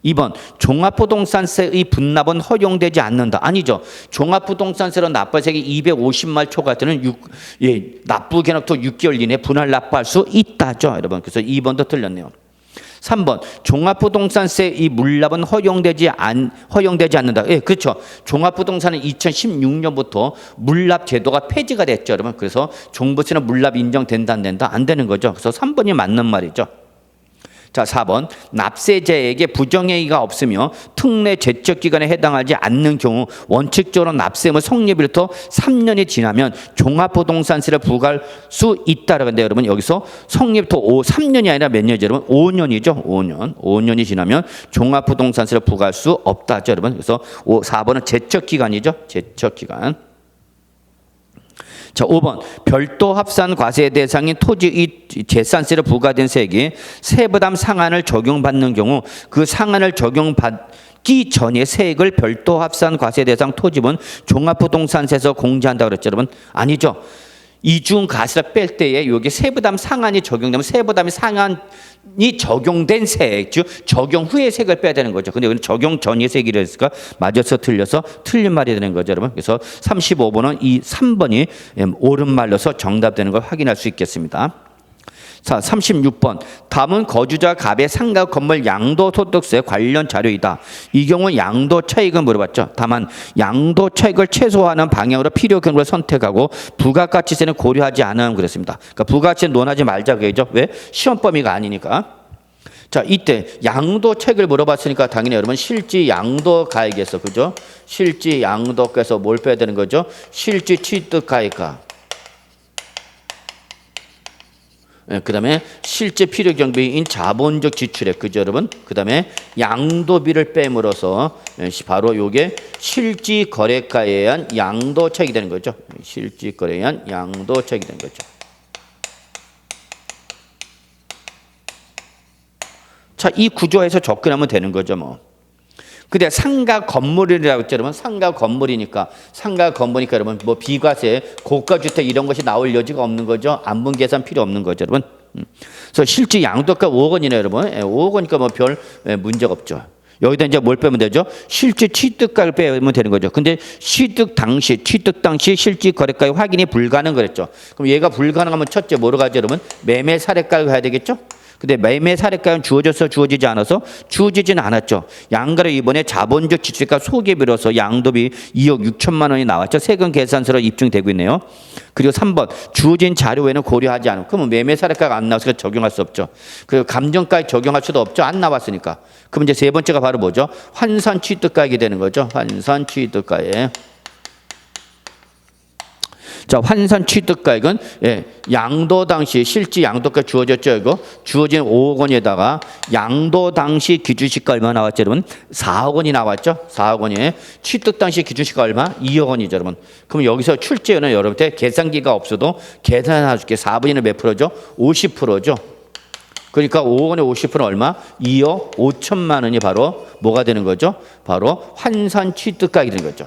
2번 종합부동산세의 분납은 허용되지 않는다. 아니죠. 종합부동산세로 납부할 세액이 250만 초과 때는 납부 기간부터 6개월 이내에 분할 납부할 수 있다죠. 여러분. 그래서 2번도 틀렸네요. 3번 종합부동산세 이 물납은 허용되지 않는다. 예, 그렇죠. 종합부동산은 2016년부터 물납 제도가 폐지가 됐죠, 여러분. 그래서 종부세는 물납 인정된다 안 된다? 안 되는 거죠. 그래서 3번이 맞는 말이죠. 자, 4번 납세자에게 부정행위가 없으며 특례 제척 기간에 해당하지 않는 경우 원칙적으로 납세의무 성립일부터 3년이 지나면 종합부동산세를 부과할 수 있다라고 하는데 여러분 여기서 성립부터 3년이 아니라 몇 년이죠 여러분? 5년이죠. 5년이 지나면 종합부동산세를 부과할 수 없다죠 여러분. 그래서 4번은 제척 기간이죠. 제척 기간. 자, 5번 별도 합산 과세 대상인 토지 재산세를 부과된 세액이 세부담 상한을 적용받는 경우 그 상한을 적용받기 전에 세액을 별도 합산 과세 대상 토지분 종합부동산세에서 공제한다 그랬죠 여러분? 아니죠. 이중 과세를 뺄 때에 여기 세부담 상한이 적용되면 세부담이 상한이 적용된 세액, 즉 적용 후에 세액을 빼야 되는 거죠. 근데 여기는 적용 전의 세액이라 했으니까 맞아서 틀려서 틀린 말이 되는 거죠, 여러분. 그래서 35번은 이 3번이 옳은 말로서 정답되는 걸 확인할 수 있겠습니다. 자, 36번. 다음은 거주자 갑의 상가 건물 양도소득세 관련 자료이다. 이 경우 양도 차익을 물어봤죠. 다만 양도 차익을 최소화하는 방향으로 필요 경우를 선택하고 부가가치세는 고려하지 않으면 그랬습니다. 그러니까 부가가치는 논하지 말자 그죠? 왜? 시험 범위가 아니니까. 자, 이때 양도 차익을 물어봤으니까 당연히 여러분 실지 양도 가액에서 그죠? 실지 양도가에서 뭘 빼야 되는 거죠? 실지 취득 가액과 그 다음에 실제 필요 경비인 자본적 지출액, 그죠, 여러분? 그 다음에 양도비를 빼물어서 바로 요게 실지 거래가에 의한 양도 차익이 되는 거죠. 실지 거래에 의한 양도 차익이 되는 거죠. 자, 이 구조에서 접근하면 되는 거죠, 뭐. 근데 상가 건물이라고 했죠, 여러분. 상가 건물이니까 여러분 뭐 비과세, 고가주택 이런 것이 나올 여지가 없는 거죠. 안분 계산 필요 없는 거죠, 여러분. 그래서 실제 양도가 5억 원이네요, 여러분. 5억 원이니까 뭐 별 문제가 없죠. 여기다 이제 뭘 빼면 되죠? 실제 취득가를 빼면 되는 거죠. 근데 취득 당시 실질 거래가의 확인이 불가능 그랬죠. 그럼 얘가 불가능하면 첫째 뭐로 가죠, 여러분? 매매 사례가를 가야 되겠죠? 근데 매매 사례가는 주어지지 않아서 주어지지는 않았죠. 양가로 이번에 자본적 지출가 소개비로서 양도비 2억 6천만 원이 나왔죠. 세금 계산서로 입증되고 있네요. 그리고 3번 주어진 자료 외에는 고려하지 않고 그러면 매매 사례가가 안 나왔으니까 적용할 수 없죠. 그리고 감정가에 적용할 수도 없죠. 안 나왔으니까. 그럼 이제 세 번째가 바로 뭐죠? 환산 취득가액이 되는 거죠. 환산 취득가액. 자, 환산 취득가액은 양도 당시 실지 양도가 주어졌죠. 이거 주어진 5억 원에다가 양도 당시 기준시가 얼마 나왔죠, 여러분? 4억 원이 나왔죠. 4억 원에 취득 당시 기준시가 얼마? 2억 원이죠, 여러분. 그럼 여기서 출제는 여러분들 계산기가 없어도 계산해 줄게. 4분의 몇 프로죠? 50%죠. 그러니까 5억 원에 50%는 얼마? 2억 5천만 원이 바로 뭐가 되는 거죠? 바로 환산 취득가액이 되는 거죠.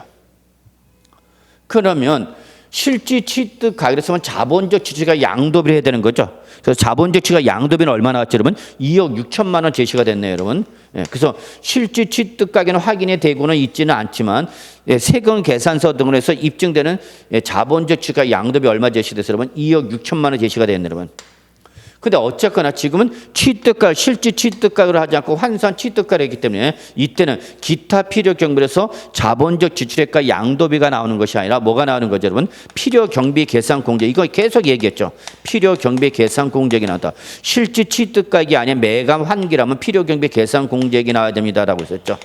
그러면 실지 취득 가액을 쓰면 자본적 지출가 양도비를 해야 되는 거죠. 그래서 자본적 지출가 양도비는 얼마 나왔죠, 여러분? 2억 6천만 원 제시가 됐네요, 여러분. 그래서 실지 취득 가액은 확인이 되고는 있지는 않지만 세금 계산서 등으로 해서 입증되는 자본적 지출가 양도비 얼마 제시됐어요, 여러분? 2억 6천만 원 제시가 됐네요, 여러분. 근데 어쨌거나 지금은 취득가, 실질 취득가를 하지 않고 환산 취득가이기 때문에 이때는 기타 필요 경비에서 자본적 지출액과 양도비가 나오는 것이 아니라 뭐가 나오는 거죠, 여러분? 필요 경비 계산 공제. 이거 계속 얘기했죠. 필요 경비 계산 공제액이 나온다. 실질 취득가액이 아닌 매감 환기라면 필요 경비 계산 공제액이 나와야 됩니다라고 했었죠.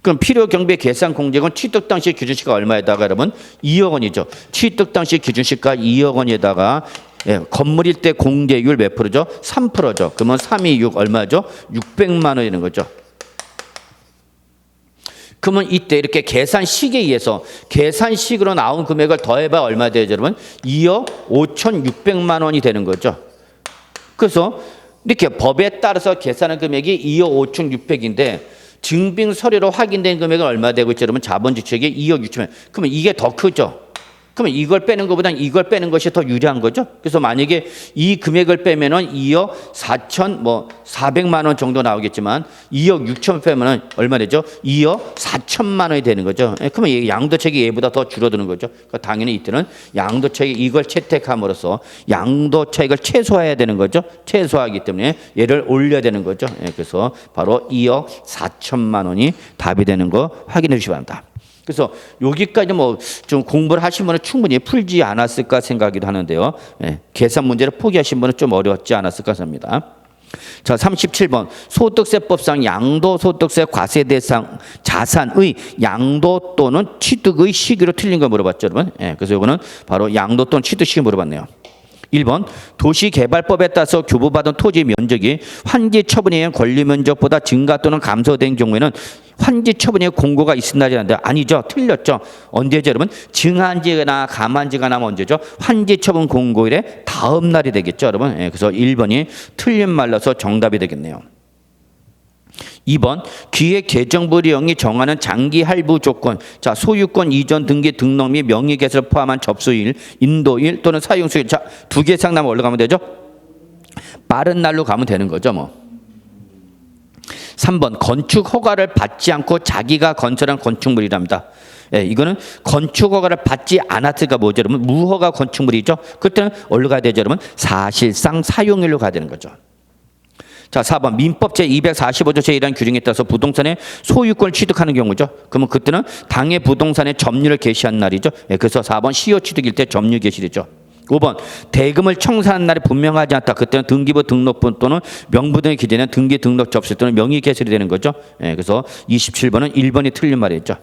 그럼 필요 경비 계산 공제액은 취득 당시 기준시가 얼마에다가 여러분? 2억 원이죠. 취득 당시 기준시가 2억 원에다가 건물일 때 공제율 몇 프로죠? 3%죠. 그러면 3이 6 얼마죠? 600만 원이는 거죠. 그러면 이때 이렇게 계산식에 의해서 계산식으로 나온 금액을 더해봐 얼마 되죠, 여러분? 2억 5,600만 원이 되는 거죠. 그래서 이렇게 법에 따라서 계산한 금액이 2억 5,600인데 증빙 서류로 확인된 금액은 얼마 되고 있죠, 여러분? 자본지출액이 2억 6천만 원. 그러면 이게 더 크죠. 그러면 이걸 빼는 것보다는 이걸 빼는 것이 더 유리한 거죠. 그래서 만약에 이 금액을 빼면은 2억 400만 원 정도 나오겠지만 2억 6천 빼면은 얼마 되죠? 2억 4천만 원이 되는 거죠. 그러면 이 양도차익이 얘보다 더 줄어드는 거죠. 그러니까 당연히 이때는 양도차익 이걸 채택함으로써 양도차익을 최소화해야 되는 거죠. 최소화하기 때문에 얘를 올려야 되는 거죠. 그래서 바로 2억 4천만 원이 답이 되는 거 확인해 주시기 바랍니다. 그래서 여기까지 뭐 좀 공부를 하신 분은 충분히 풀지 않았을까 생각이도 하는데요. 계산 문제를 포기하신 분은 좀 어려웠지 않았을까 합니다. 자, 37번 소득세법상 양도소득세 과세 대상 자산의 양도 또는 취득의 시기로 틀린 거 물어봤죠, 여러분. 그래서 이거는 바로 양도 또는 취득 시기 물어봤네요. 1번 도시개발법에 따라서 교부받은 토지 면적이 환지 처분에 의한 권리 면적보다 증가 또는 감소된 경우에는 환지 처분의 공고가 있은 날이 아닌데 아니죠. 틀렸죠. 언제죠, 여러분? 증한지나 감한지가 나면 언제죠? 환지 처분 공고일의 다음 날이 되겠죠, 여러분. 그래서 1번이 틀린 말로서 정답이 되겠네요. 2번 기획재정부령이 정하는 장기 할부 조건, 자 소유권 이전 등기 등록 및 명의 개설을 포함한 접수일, 인도일 또는 사용수일, 자 두 개 이상 나면 올라가면 되죠. 빠른 날로 가면 되는 거죠, 뭐. 3번 건축 허가를 받지 않고 자기가 건설한 건축물이랍니다. 이거는 건축 허가를 받지 않았으니까 뭐죠, 여러분? 무허가 건축물이죠. 그때는 어디로 가야 되죠, 여러분? 사실상 사용일로 가야 되는 거죠. 자, 4번 민법 제245조 제1한 규정에 따라서 부동산의 소유권을 취득하는 경우죠. 그러면 그때는 당해 부동산의 점유를 개시한 날이죠. 그래서 4번 시효 취득일 때 점유 개시되죠. 5번 대금을 청산한 날이 분명하지 않다. 그때는 등기부 등록부 또는 명부 등에 기재된 등기 등록 접수 또는 명의 개설이 되는 거죠. 그래서 27번은 1번이 틀린 말이었죠.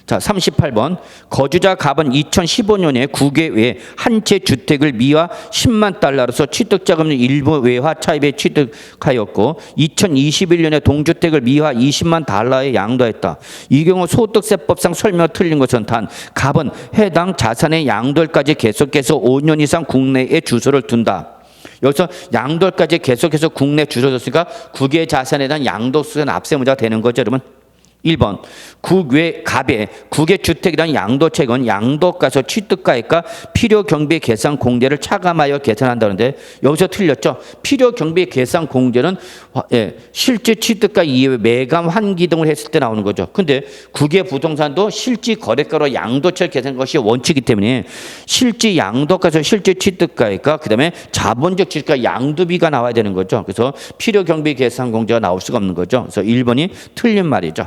자, 38번 거주자 갑은 2015년에 국외에 한 채 주택을 미화 10만 달러로서 취득자금을 일부 외화 차입에 취득하였고 2021년에 동주택을 미화 20만 달러에 양도했다. 이 경우 소득세법상 설명 틀린 것은 단 갑은 해당 자산의 양도일까지 계속해서 5년 이상 국내에 주소를 둔다. 여기서 양도일까지 계속해서 국내 주소를 뒀으니까 국외 자산에 대한 양도세 납세 문제가 되는 거죠, 여러분. 1번 국외 갑의 국외 주택이란 양도채권 양도가서 취득가액과 필요 경비 계산 공제를 차감하여 계산한다는데 여기서 틀렸죠. 필요 경비 계산 공제는 실제 취득가 이외에 매감 환기 등을 했을 때 나오는 거죠. 근데 국외 부동산도 실제 거래가로 양도채 계산 것이 원칙이기 때문에 실제 양도가서 실제 취득가액과 그다음에 자본적 지가 양도비가 나와야 되는 거죠. 그래서 필요 경비 계산 공제가 나올 수가 없는 거죠. 그래서 1번이 틀린 말이죠.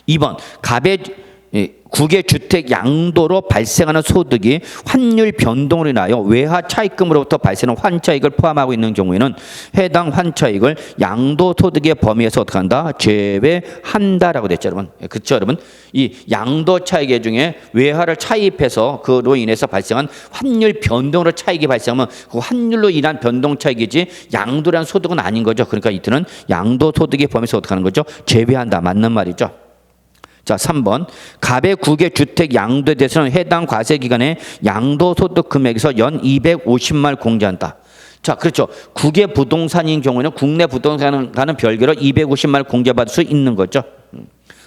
2번 갑의 국외 주택 양도로 발생하는 소득이 환율 변동으로 인하여 외화 차익금으로부터 발생하는 환차익을 포함하고 있는 경우에는 해당 환차익을 양도소득의 범위에서 어떻게 한다? 제외한다라고 됐죠, 여러분. 그렇죠, 여러분? 이 양도차익 중에 외화를 차입해서 그로 인해서 발생한 환율 변동으로 차익이 발생하면 그 환율로 인한 변동 차익이지 양도란 소득은 아닌 거죠. 그러니까 이때는 양도소득의 범위에서 어떻게 하는 거죠? 제외한다. 맞는 말이죠. 자, 3번 갑의 국외 주택 양도에 대해서는 해당 과세 기간에 양도소득 금액에서 연 250만 공제한다. 자, 그렇죠. 국외 부동산인 경우에는 국내 부동산과는 별개로 250만 공제받을 수 있는 거죠.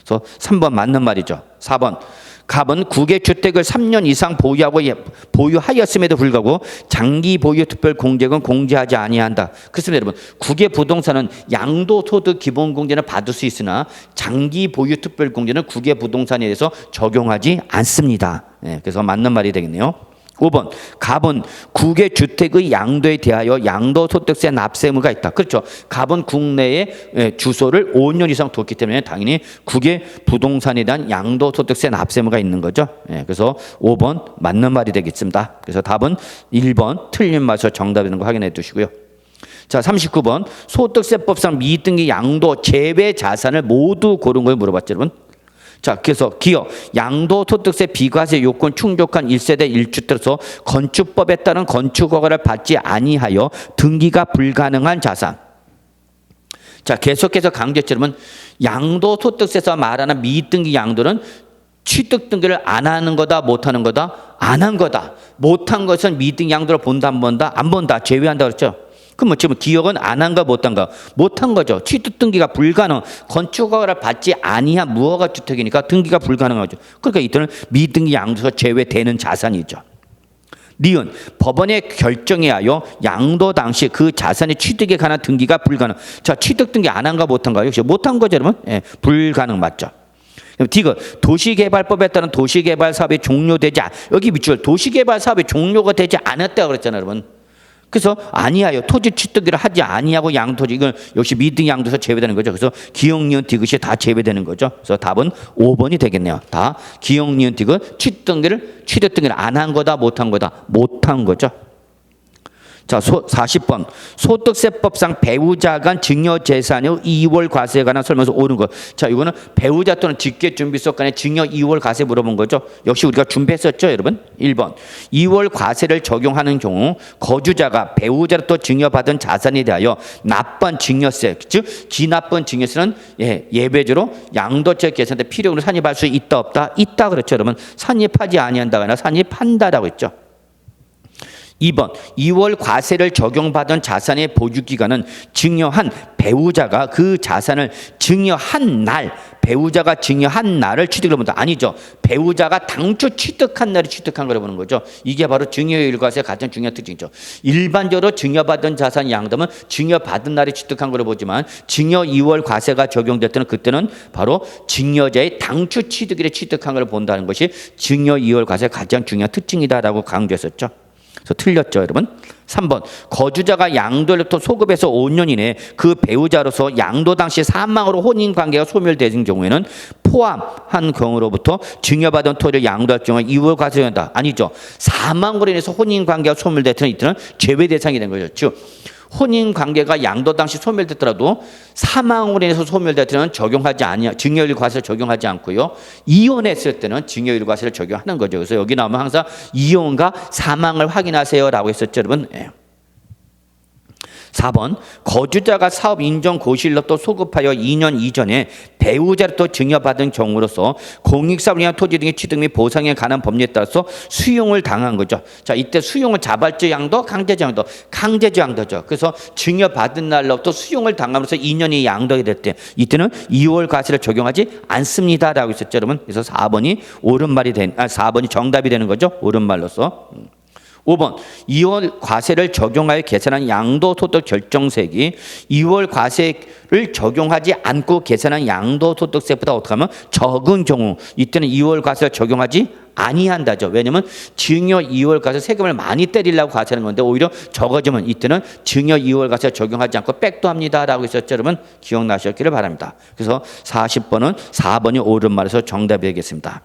그래서 3번 맞는 말이죠. 4번 갑은 국외 주택을 3년 이상 보유하였음에도 불구하고 장기 보유 특별 공제금 공제하지 아니한다. 그렇습니다, 여러분. 국외 부동산은 양도소득 기본 공제는 받을 수 있으나 장기 보유 특별 공제는 국외 부동산에 대해서 적용하지 않습니다. 그래서 맞는 말이 되겠네요. 5번 갑은 국외 주택의 양도에 대하여 양도소득세 납세 의무가 있다. 그렇죠. 갑은 국내에 주소를 5년 이상 뒀기 때문에 당연히 국외 부동산에 대한 양도소득세 납세 의무가 있는 거죠. 그래서 5번 맞는 말이 되겠습니다. 그래서 답은 1번 틀린 말에서 정답이 되는 거 확인해 두시고요. 자, 39번 소득세법상 미등기 양도 제외 자산을 모두 고른 걸 물어봤죠, 여러분. 자, 그래서 기업 양도소득세 비과세 요건 충족한 1세대 1주택으로서 건축법에 따른 건축허가를 받지 아니하여 등기가 불가능한 자산. 자, 계속해서 강조했지만 양도소득세에서 말하는 미등기 양도는 취득 등기를 안 하는 거다, 못 하는 거다, 안 한 거다. 못한 것은 미등기 양도를 본다, 안 본다, 안 본다, 제외한다 그랬죠. 그럼 지금 기억은 안 한가 못한가? 못한 거죠. 취득 등기가 불가능. 건축허가를 받지 아니한 무허가 주택이니까 등기가 불가능하죠. 그러니까 이때는 미등기 양도에서 제외되는 자산이죠. 니은 법원의 결정에 하여 양도 당시 그 자산의 취득에 관한 등기가 불가능. 자, 취득 등기 안 한가 못한가? 역시 못한 거죠, 여러분. 예, 불가능 맞죠. 디귿 도시개발법에 따른 도시개발 사업이 종료되지 여기 밑줄 도시개발 사업이 종료가 되지 않았다고 그랬잖아요, 여러분. 그래서 아니하여 토지 취득을 하지 아니하고 양토지 이건 역시 미등 양도에서 제외되는 거죠. 그래서 기역 니은 디귿이 다 제외되는 거죠. 그래서 답은 5번이 되겠네요. 다 기역 니은 디귿 취득 등기를 안 한 거다 못한 거다 못한 거죠. 자, 40번 소득세법상 배우자 간 증여재산의 이월 과세에 관한 설명서 옳은 것. 자, 이거는 배우자 또는 직계준비속 간의 증여 이월 과세 물어본 거죠. 역시 우리가 준비했었죠, 여러분. 1번 이월 과세를 적용하는 경우 거주자가 배우자로부터 증여받은 자산에 대하여 납부한 증여세, 즉 기납부한 증여세는 예외적으로 양도세 계산 때 필요로 산입할 수 있다 없다? 있다 그렇죠, 여러분. 산입하지 아니한다가 아니라 산입한다라고 했죠. 2번 2월 과세를 적용받은 자산의 보유기간은 증여한 배우자가 그 자산을 증여한 날 배우자가 증여한 날을 취득을 본다. 아니죠. 배우자가 당초 취득한 날을 취득한 거라고 보는 거죠. 이게 바로 증여율 과세의 가장 중요한 특징이죠. 일반적으로 증여받은 자산 양도는 증여받은 날에 취득한 거로 보지만 증여 2월 과세가 적용될 때는 그때는 바로 증여자의 당초 취득일에 취득한 걸 본다는 것이 증여 2월 과세의 가장 중요한 특징이다라고 강조했었죠. 그래서 틀렸죠, 여러분. 3번 거주자가 양도로부터 소급해서 5년 이내에 그 배우자로서 양도 당시 사망으로 혼인관계가 소멸되는 경우에는 포함한 경우로부터 증여받은 토지를 양도할 경우 2월 과세를 한다. 아니죠. 사망으로 인해서 혼인관계가 소멸됐던 이때는 제외 대상이 된 거죠. 즉 혼인관계가 양도 당시 소멸됐더라도 사망으로 인해서 소멸될 때는 적용하지 아니야. 증여율 과세를 적용하지 않고요. 이혼했을 때는 증여율 과세를 적용하는 거죠. 그래서 여기 나오면 항상 이혼과 사망을 확인하세요라고 했었죠, 여러분. 4번 거주자가 사업 인정 고시일로부터 소급하여 2년 이전에 배우자로부터 증여받은 경우로서 공익사업이나 토지 등의 취득 및 보상에 관한 법률에 따라서 수용을 당한 거죠. 자, 이때 수용은 자발적 양도, 강제적 양도, 강제적 양도죠. 그래서 증여받은 날로부터 수용을 당함으로써 2년이 양도가 될 때 이때는 2월 과세를 적용하지 않습니다라고 했었죠, 여러분. 그래서 4번이 옳은 말이 4번이 정답이 되는 거죠. 옳은 말로서. 5번 2월 과세를 적용하여 계산한 양도소득 결정세액이 2월 과세를 적용하지 않고 계산한 양도소득세보다 어떻게 하면 적은 경우 이때는 2월 과세를 적용하지 아니한다죠. 왜냐하면 증여 2월 과세 세금을 많이 때리려고 과세하는 건데 오히려 적어지면 이때는 증여 2월 과세 적용하지 않고 백도합니다라고 했었죠. 여러분 기억나셨기를 바랍니다. 그래서 40번은 4번이 옳은 말에서 정답이 되겠습니다.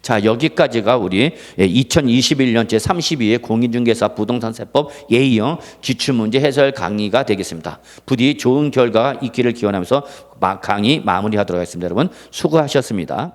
자, 여기까지가 우리 2021년 제32회 공인중개사 부동산세법 A형 기출문제 해설 강의가 되겠습니다. 부디 좋은 결과가 있기를 기원하면서 강의 마무리하도록 하겠습니다. 여러분 수고하셨습니다.